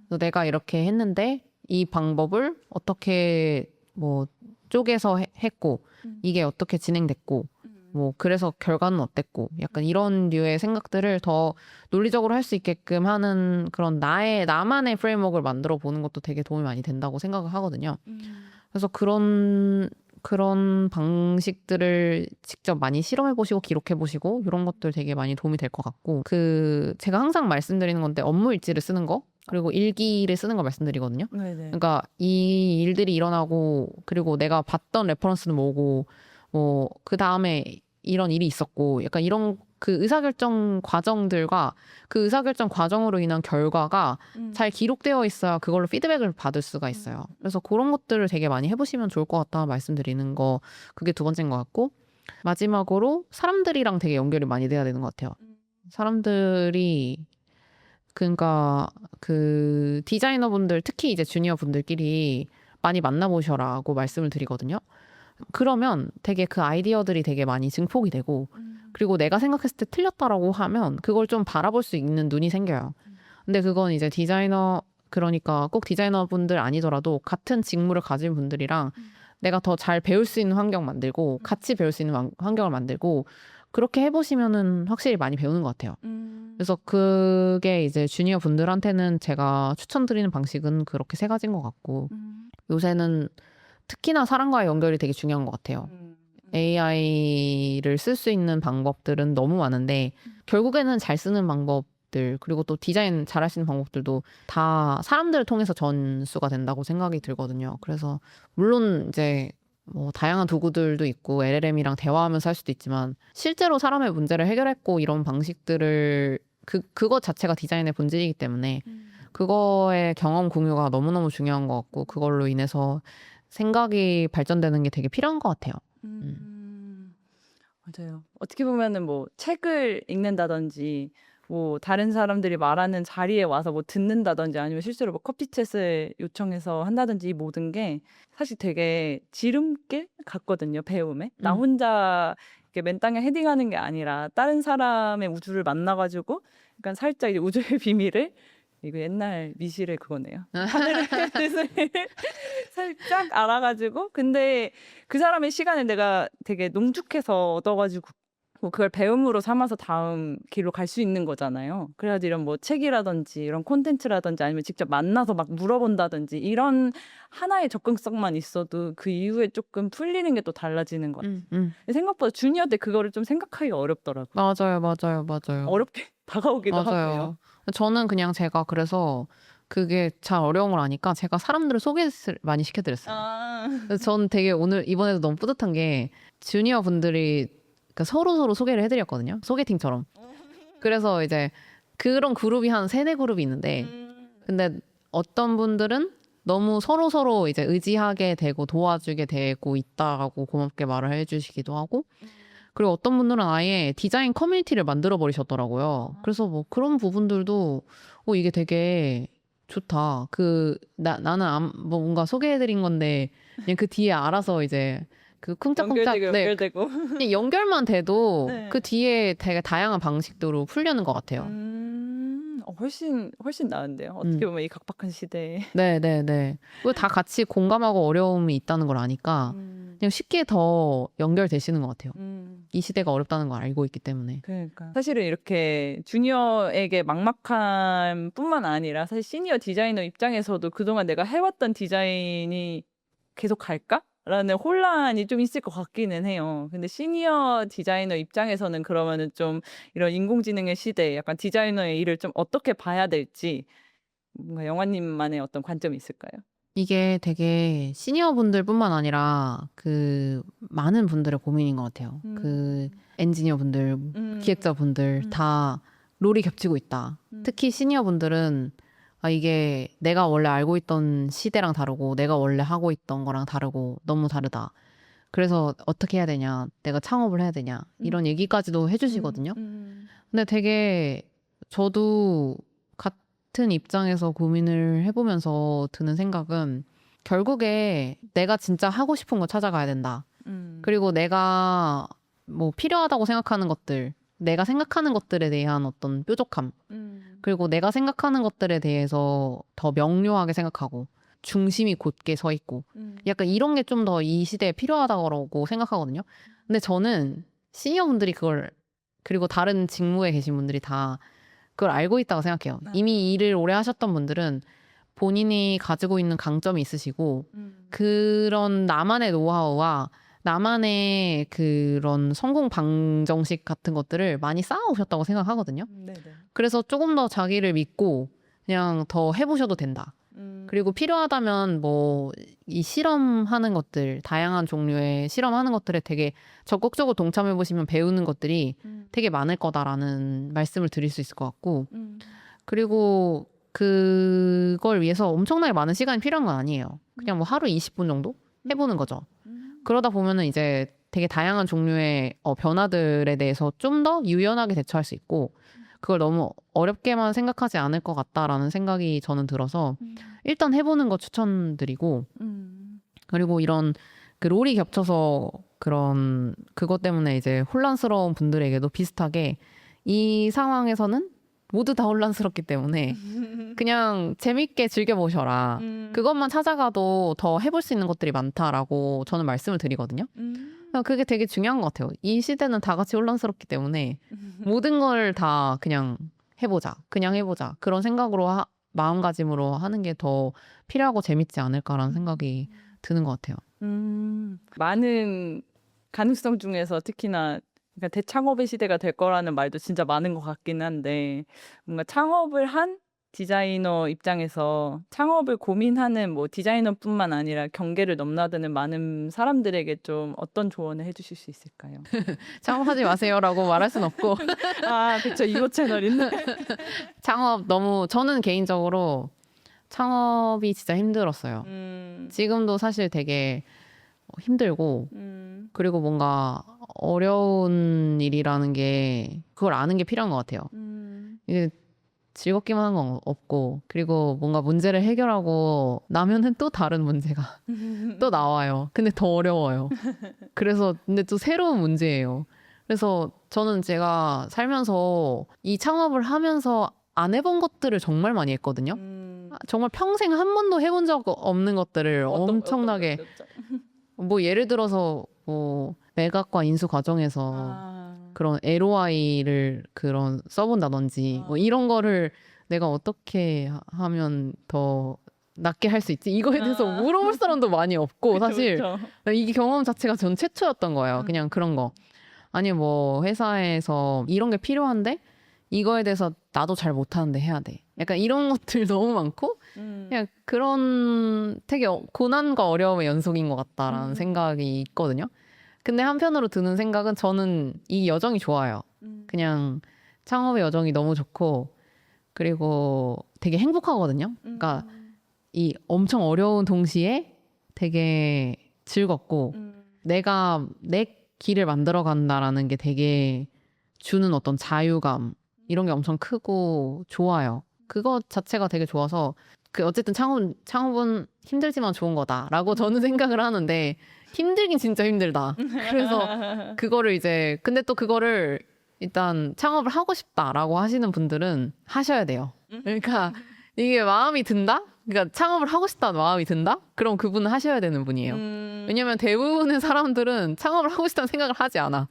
A: 그래서 내가 이렇게 했는데 이 방법을 어떻게 뭐 쪼개서 했고 이게 어떻게 진행됐고 뭐 그래서 결과는 어땠고 약간 이런 류의 생각들을 더 논리적으로 할 수 있게끔 하는 그런 나만의 프레임워크를 만들어 보는 것도 되게 도움이 많이 된다고 생각을 하거든요. 그래서 그런 방식들을 직접 많이 실험해 보시고 기록해 보시고 이런 것들 되게 많이 도움이 될 것 같고 그 제가 항상 말씀드리는 건데 업무 일지를 쓰는 거 그리고 일기를 쓰는 거 말씀드리거든요.
B: 네네.
A: 그러니까 이 일들이 일어나고 그리고 내가 봤던 레퍼런스는 뭐고 뭐 그 다음에 이런 일이 있었고 약간 이런 그 의사결정 과정들과 그 의사결정 과정으로 인한 결과가 잘 기록되어 있어야 그걸로 피드백을 받을 수가 있어요. 그래서 그런 것들을 되게 많이 해보시면 좋을 것 같다 말씀드리는 거 그게 두 번째인 것 같고 마지막으로 사람들이랑 되게 연결이 많이 돼야 되는 것 같아요. 사람들이 그러니까 그 디자이너분들 특히 이제 주니어 분들끼리 많이 만나보셔라고 말씀을 드리거든요. 그러면 되게 그 아이디어들이 되게 많이 증폭이 되고 그리고 내가 생각했을 때 틀렸다라고 하면 그걸 좀 바라볼 수 있는 눈이 생겨요. 근데 그건 이제 디자이너 그러니까 꼭 디자이너분들 아니더라도 같은 직무를 가진 분들이랑 내가 더 잘 배울 수 있는 환경 만들고 같이 배울 수 있는 환경을 만들고 그렇게 해보시면은 확실히 많이 배우는 것 같아요. 그래서 그게 이제 주니어 분들한테는 제가 추천드리는 방식은 그렇게 세 가지인 것 같고 요새는 특히나 사람과의 연결이 되게 중요한 것 같아요. AI를 쓸 수 있는 방법들은 너무 많은데 결국에는 잘 쓰는 방법들 그리고 또 디자인 잘할 수 있는 방법들도 다 사람들을 통해서 전수가 된다고 생각이 들거든요. 그래서 물론 이제 뭐 다양한 도구들도 있고 LLM이랑 대화하면서 할 수도 있지만 실제로 사람의 문제를 해결했고 이런 방식들을 그것 자체가 디자인의 본질이기 때문에 그거의 경험 공유가 너무너무 중요한 것 같고 그걸로 인해서 생각이 발전되는 게 되게 필요한 것 같아요.
B: 맞아요. 어떻게 보면은 뭐 책을 읽는다든지 뭐 다른 사람들이 말하는 자리에 와서 뭐 듣는다든지 아니면 실제로 뭐 커피챗을 요청해서 한다든지 이 모든 게 사실 되게 지름길 같거든요, 배움에. 나 혼자 이렇게 맨 땅에 헤딩하는 게 아니라 다른 사람의 우주를 만나가지고 약간 살짝 이제 우주의 비밀을 이거 옛날 미실의 그거네요. 하늘의 뜻을 살짝 알아가지고 근데 그 사람의 시간을 내가 되게 농축해서 얻어가지고 뭐 그걸 배움으로 삼아서 다음 길로 갈 수 있는 거잖아요. 그래야지 이런 뭐 책이라든지 이런 콘텐츠라든지 아니면 직접 만나서 막 물어본다든지 이런 하나의 접근성만 있어도 그 이후에 조금 풀리는 게 또 달라지는 것 같아요. 생각보다 주니어 때 그거를 좀 생각하기가 어렵더라고요.
A: 맞아요.
B: 어렵게 다가오기도 하고요.
A: 맞아요. 저는 그냥 제가 그래서 그게 잘 어려운 걸 아니까 제가 사람들을 소개를 많이 시켜드렸어요. 그래서 전 되게 오늘 이번에도 너무 뿌듯한 게 주니어 분들이 그러니까 서로 소개를 해드렸거든요. 소개팅처럼. 그래서 이제 그런 그룹이 한 3-4그룹이 있는데 근데 어떤 분들은 너무 서로 이제 의지하게 되고 도와주게 되고 있다라고 고맙게 말을 해주시기도 하고 그리고 어떤 분들은 아예 디자인 커뮤니티를 만들어 버리셨더라고요. 그래서 뭐 그런 부분들도 이게 되게 좋다. 나는 뭔가 소개해드린 건데 그냥 그 뒤에 알아서 이제 그 쿵짝쿵짝
B: 연결되고.
A: 그냥 연결만 돼도
B: 네.
A: 그 뒤에 되게 다양한 방식으로 풀려는 것 같아요.
B: 훨씬 나은데요. 어떻게 보면 이 각박한 시대에.
A: 네네네. 그리고 다 같이 공감하고 어려움이 있다는 걸 아니까 그냥 쉽게 더 연결되시는 것 같아요. 이 시대가 어렵다는 걸 알고 있기 때문에.
B: 그러니까 사실은 이렇게 주니어에게 막막함 뿐만 아니라 사실 시니어 디자이너 입장에서도 그동안 내가 해왔던 디자인이 계속 갈까? 라는 혼란이 좀 있을 것 같기는 해요. 근데 시니어 디자이너 입장에서는 그러면은 좀 이런 인공지능의 시대에 약간 디자이너의 일을 좀 어떻게 봐야 될지 뭔가 영화님만의 어떤 관점이 있을까요?
A: 이게 되게 시니어 분들뿐만 아니라 그 많은 분들의 고민인 것 같아요. 그 엔지니어 분들, 기획자 분들 다 롤이 겹치고 있다. 특히 시니어 분들은 이게 내가 원래 알고 있던 시대랑 다르고 내가 원래 하고 있던 거랑 다르고 너무 다르다. 그래서 어떻게 해야 되냐, 내가 창업을 해야 되냐 이런 얘기까지도 해주시거든요. 근데 되게 저도 같은 입장에서 고민을 해보면서 드는 생각은 결국에 내가 진짜 하고 싶은 거 찾아가야 된다. 그리고 내가 뭐 필요하다고 생각하는 것들, 내가 생각하는 것들에 대한 어떤 뾰족함, 그리고 내가 생각하는 것들에 대해서 더 명료하게 생각하고 중심이 곧게 서 있고 약간 이런 게 좀 더 이 시대에 필요하다고 생각하거든요. 근데 저는 시니어 분들이 그걸 그리고 다른 직무에 계신 분들이 다 그걸 알고 있다고 생각해요. 이미 일을 오래 하셨던 분들은 본인이 가지고 있는 강점이 있으시고 그런 나만의 노하우와 나만의 그런 성공 방정식 같은 것들을 많이 쌓아오셨다고 생각하거든요. 그래서 조금 더 자기를 믿고 그냥 더 해보셔도 된다. 그리고 필요하다면 뭐 이 실험하는 것들, 다양한 종류의 실험하는 것들에 되게 적극적으로 동참해 보시면 배우는 것들이 되게 많을 거다라는 말씀을 드릴 수 있을 것 같고 그리고 그걸 위해서 엄청나게 많은 시간이 필요한 건 아니에요. 그냥 뭐 하루 20분 정도 해보는 거죠. 그러다 보면은 이제 되게 다양한 종류의 변화들에 대해서 좀 더 유연하게 대처할 수 있고 그걸 너무 어렵게만 생각하지 않을 것 같다라는 생각이 저는 들어서 일단 해보는 거 추천드리고 그리고 이런 그 롤이 겹쳐서 그런 그것 때문에 이제 혼란스러운 분들에게도 비슷하게 이 상황에서는 모두 다 혼란스럽기 때문에 그냥 재밌게 즐겨보셔라. 그것만 찾아가도 더 해볼 수 있는 것들이 많다라고 저는 말씀을 드리거든요. 그게 되게 중요한 것 같아요. 이 시대는 다 같이 혼란스럽기 때문에 모든 걸 다 그냥 해보자. 그런 생각으로 마음가짐으로 하는 게 더 필요하고 재밌지 않을까라는 생각이 드는 것 같아요.
B: 많은 가능성 중에서 특히나 그러니까 대창업의 시대가 될 거라는 말도 진짜 많은 것 같긴 한데 뭔가 창업을 한 디자이너 입장에서 창업을 고민하는 뭐 디자이너뿐만 아니라 경계를 넘나드는 많은 사람들에게 좀 어떤 조언을 해주실 수 있을까요?
A: 창업하지 마세요라고 말할 순 없고
B: 아, 그쵸. 이거 채널인데.
A: 창업 너무 저는 개인적으로 창업이 진짜 힘들었어요. 지금도 사실 되게 힘들고 그리고 뭔가 어려운 일이라는 게 그걸 아는 게 필요한 것 같아요. 이게 즐겁기만 한 건 없고 그리고 뭔가 문제를 해결하고 나면은 또 다른 문제가 또 나와요. 근데 더 어려워요. 그래서 근데 또 새로운 문제예요. 그래서 저는 제가 살면서 이 창업을 하면서 안 해본 것들을 정말 많이 했거든요. 정말 평생 한 번도 해본 적 없는 것들을 엄청나게
B: 것이었죠?
A: 뭐 예를 들어서 뭐 매각과 인수 과정에서
B: 아,
A: 그런 LOI를 그런 써본다든지 뭐 이런 거를 내가 어떻게 하면 더 낫게 할 수 있지? 이거에 대해서
B: 아.
A: 물어볼 사람도 많이 없고
B: 그쵸,
A: 사실
B: 그쵸.
A: 이 경험 자체가 전 최초였던 거예요. 그냥 그런 거. 아니 뭐 회사에서 이런 게 필요한데 이거에 대해서 나도 잘 못하는데 해야 돼. 약간 이런 것들 너무 많고 그냥 그런 되게 고난과 어려움의 연속인 것 같다라는 생각이 있거든요. 근데 한편으로 드는 생각은 저는 이 여정이 좋아요. 그냥 창업의 여정이 너무 좋고 그리고 되게 행복하거든요. 그러니까 이 엄청 어려운 동시에 되게 즐겁고 내가 내 길을 만들어 간다라는 게 되게 주는 어떤 자유감 이런 게 엄청 크고 좋아요. 그거 자체가 되게 좋아서 그 어쨌든 창업은 힘들지만 좋은 거다라고 저는 생각을 하는데 힘들긴 진짜 힘들다. 그래서 그거를 이제 근데 또 그거를 일단 창업을 하고 싶다라고 하시는 분들은 하셔야 돼요. 그러니까 이게 마음이 든다? 그러니까 창업을 하고 싶다는 마음이 든다? 그럼 그분은 하셔야 되는 분이에요. 왜냐면 대부분의 사람들은 창업을 하고 싶다는 생각을 하지 않아.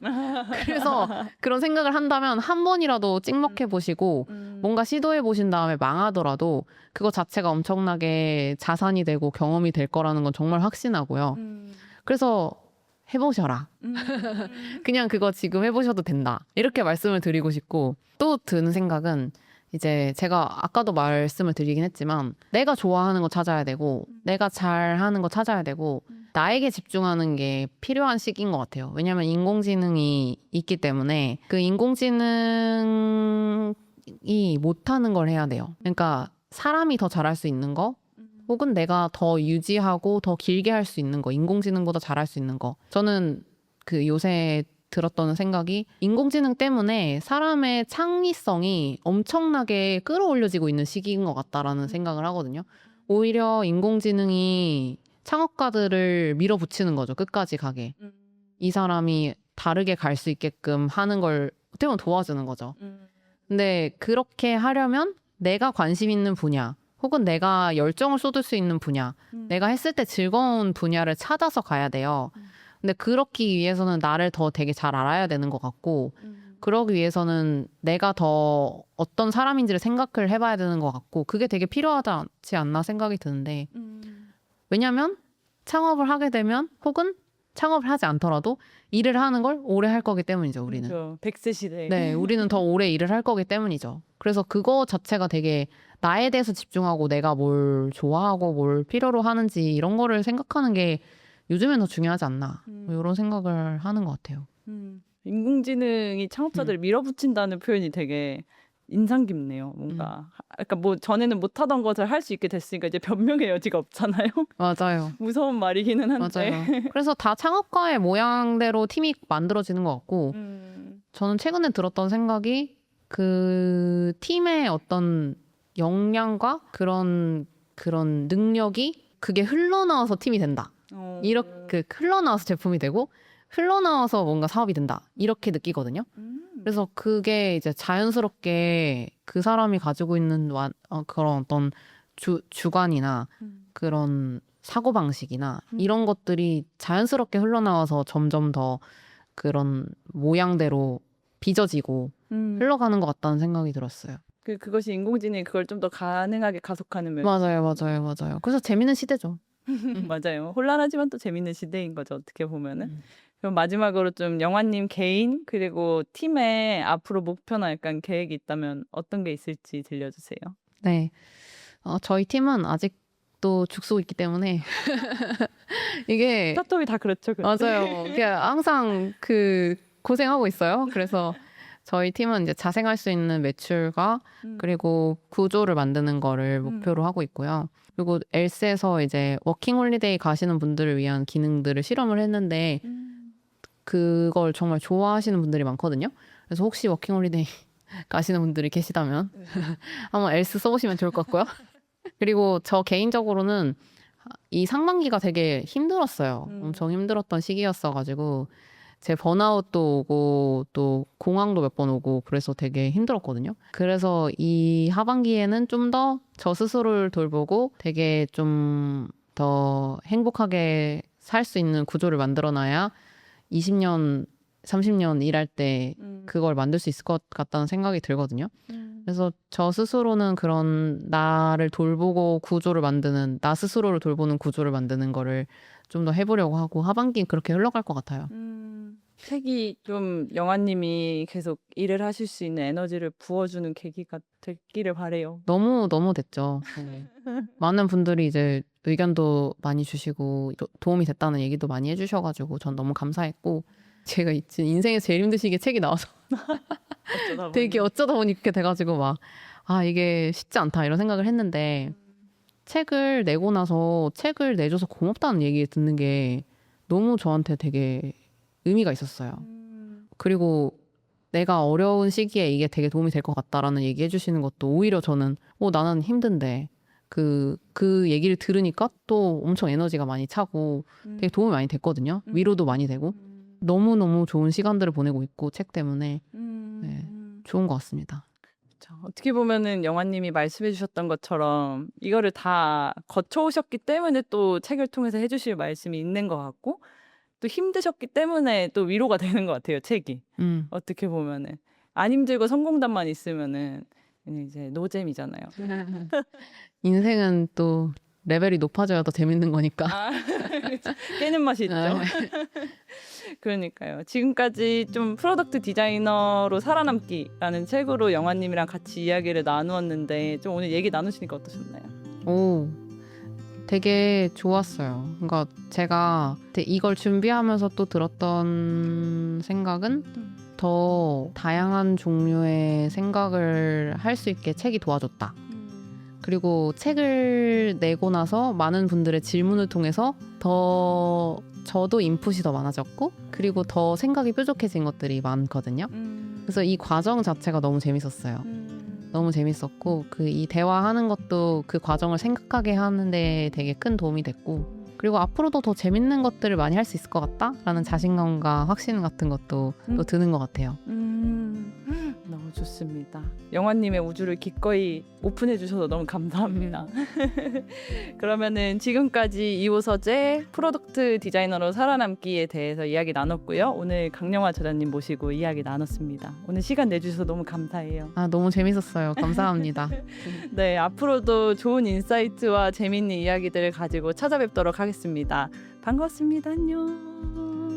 A: 그래서 그런 생각을 한다면 한 번이라도 찍먹해 보시고 뭔가 시도해 보신 다음에 망하더라도 그거 자체가 엄청나게 자산이 되고 경험이 될 거라는 건 정말 확신하고요. 그래서 해보셔라. 그냥 그거 지금 해보셔도 된다. 이렇게 말씀을 드리고 싶고 또 드는 생각은 이제 제가 아까도 말씀을 드리긴 했지만 내가 좋아하는 거 찾아야 되고 내가 잘하는 거 찾아야 되고 나에게 집중하는 게 필요한 시기인 것 같아요. 왜냐하면 인공지능이 있기 때문에 그 인공지능이 못하는 걸 해야 돼요. 그러니까 사람이 더 잘할 수 있는 거 혹은 내가 더 유지하고 더 길게 할 수 있는 거, 인공지능보다 잘할 수 있는 거. 저는 그 요새 들었던 생각이 인공지능 때문에 사람의 창의성이 엄청나게 끌어올려지고 있는 시기인 것 같다라는 생각을 하거든요. 오히려 인공지능이 창업가들을 밀어붙이는 거죠. 끝까지 가게. 이 사람이 다르게 갈 수 있게끔 하는 걸 어떻게 보면 도와주는 거죠. 근데 그렇게 하려면 내가 관심 있는 분야 혹은 내가 열정을 쏟을 수 있는 분야, 내가 했을 때 즐거운 분야를 찾아서 가야 돼요. 근데 그렇기 위해서는 나를 더 되게 잘 알아야 되는 것 같고, 그러기 위해서는 내가 더 어떤 사람인지를 생각을 해봐야 되는 것 같고, 그게 되게 필요하지 않나 생각이 드는데, 왜냐면 창업을 하게 되면 혹은 창업을 하지 않더라도 일을 하는 걸 오래 할 거기 때문이죠, 우리는.
B: 그렇죠. 100세 시대.
A: 네, 우리는 더 오래 일을 할 거기 때문이죠. 그래서 그거 자체가 되게 나에 대해서 집중하고 내가 뭘 좋아하고 뭘 필요로 하는지 이런 거를 생각하는 게 요즘엔 더 중요하지 않나. 뭐 이런 생각을 하는 것 같아요.
B: 인공지능이 창업자들을 밀어붙인다는 표현이 되게 인상 깊네요. 뭔가 그러니까 뭐 전에는 못하던 것을 할 수 있게 됐으니까 이제 변명의 여지가 없잖아요.
A: 맞아요.
B: 무서운 말이기는 한데.
A: 맞아요. 그래서 다 창업가의 모양대로 팀이 만들어지는 것 같고 저는 최근에 들었던 생각이 그 팀의 어떤 역량과 그런 능력이 그게 흘러나와서 팀이 된다. 이렇게 흘러나와서 제품이 되고 흘러나와서 뭔가 사업이 된다. 이렇게 느끼거든요. 그래서 그게 이제 자연스럽게 그 사람이 가지고 있는 그런 어떤 주관이나 그런 사고방식이나 이런 것들이 자연스럽게 흘러나와서 점점 더 그런 모양대로 빚어지고 흘러가는 것 같다는 생각이 들었어요.
B: 그것이 인공지능이 그걸 좀 더 가능하게 가속하는 면.
A: 맞아요. 그래서 재밌는 시대죠.
B: 맞아요. 혼란하지만 또 재밌는 시대인 거죠. 어떻게 보면은. 그럼 마지막으로 좀 영화님 개인 그리고 팀의 앞으로 목표나 약간 계획이 있다면 어떤 게 있을지 들려주세요.
A: 네. 저희 팀은 아직도 죽쓰고 있기 때문에 이게
B: 스타트업이 다 그렇죠. 근데.
A: 맞아요. 이게 항상 고생하고 있어요. 그래서 저희 팀은 이제 자생할 수 있는 매출과 그리고 구조를 만드는 거를 목표로 하고 있고요. 그리고 엘스에서 이제 워킹 홀리데이 가시는 분들을 위한 기능들을 실험을 했는데 그걸 정말 좋아하시는 분들이 많거든요. 그래서 혹시 워킹 홀리데이 가시는 분들이 계시다면 한번 엘스 써보시면 좋을 것 같고요. 그리고 저 개인적으로는 이 상반기가 되게 힘들었어요. 엄청 힘들었던 시기였어가지고 제 번아웃도 오고 또 공황도 몇 번 오고 그래서 되게 힘들었거든요. 그래서 이 하반기에는 좀 더 저 스스로를 돌보고 되게 좀 더 행복하게 살 수 있는 구조를 만들어놔야 20년, 30년 일할 때 그걸 만들 수 있을 것 같다는 생각이 들거든요. 그래서 저 스스로는 그런 나를 돌보고 구조를 만드는, 나 스스로를 돌보는 구조를 만드는 거를 좀 더 해보려고 하고 하반기는 그렇게 흘러갈 것 같아요.
B: 책이 좀 영화님이 계속 일을 하실 수 있는 에너지를 부어주는 계기가 됐기를 바래요.
A: 너무 됐죠. 네. 많은 분들이 이제 의견도 많이 주시고 도움이 됐다는 얘기도 많이 해주셔가지고 전 너무 감사했고 제가 인생에서 제일 힘든 시기에 책이 나와서 되게 어쩌다 보니 그렇게 돼가지고 막 이게 쉽지 않다 이런 생각을 했는데 책을 내고 나서 책을 내줘서 고맙다는 얘기 듣는 게 너무 저한테 되게 의미가 있었어요. 그리고 내가 어려운 시기에 이게 되게 도움이 될 것 같다라는 얘기 해주시는 것도 오히려 저는 나는 힘든데 그 얘기를 들으니까 또 엄청 에너지가 많이 차고 되게 도움이 많이 됐거든요. 위로도 많이 되고 너무너무 좋은 시간들을 보내고 있고 책 때문에 네, 좋은 것 같습니다.
B: 어떻게 보면은 영화님이 말씀해 주셨던 것처럼 이거를 다 거쳐오셨기 때문에 또 책을 통해서 해주실 말씀이 있는 것 같고 또 힘드셨기 때문에 또 위로가 되는 것 같아요, 책이. 어떻게 보면은 안 힘들고 성공담만 있으면은 이제 노잼이잖아요.
A: 인생은 또 레벨이 높아져야 더 재밌는 거니까.
B: 그렇죠. 깨는 맛이 있죠. 그러니까요. 지금까지 좀 프로덕트 디자이너로 살아남기라는 책으로 영화님이랑 같이 이야기를 나누었는데 좀 오늘 얘기 나누시니까 어떠셨나요?
A: 오, 되게 좋았어요. 그러니까 제가 이걸 준비하면서 또 들었던 생각은 더 다양한 종류의 생각을 할 수 있게 책이 도와줬다. 그리고 책을 내고 나서 많은 분들의 질문을 통해서 더 저도 인풋이 더 많아졌고 그리고 더 생각이 뾰족해진 것들이 많거든요. 그래서 이 과정 자체가 너무 재밌었어요. 너무 재밌었고 이 대화하는 것도 그 과정을 생각하게 하는데 되게 큰 도움이 됐고 그리고 앞으로도 더 재밌는 것들을 많이 할 수 있을 것 같다라는 자신감과 확신 같은 것도 또 드는 것 같아요.
B: 너무 좋습니다. 영화님의 우주를 기꺼이 오픈해 주셔서 너무 감사합니다. 그러면은 지금까지 이호서재 프로덕트 디자이너로 살아남기에 대해서 이야기 나눴고요. 오늘 강영화 저자님 모시고 이야기 나눴습니다. 오늘 시간 내주셔서 너무 감사해요.
A: 너무 재밌었어요. 감사합니다.
B: 네, 앞으로도 좋은 인사이트와 재미있는 이야기들을 가지고 찾아뵙도록 하겠습니다. 반갑습니다. 안녕.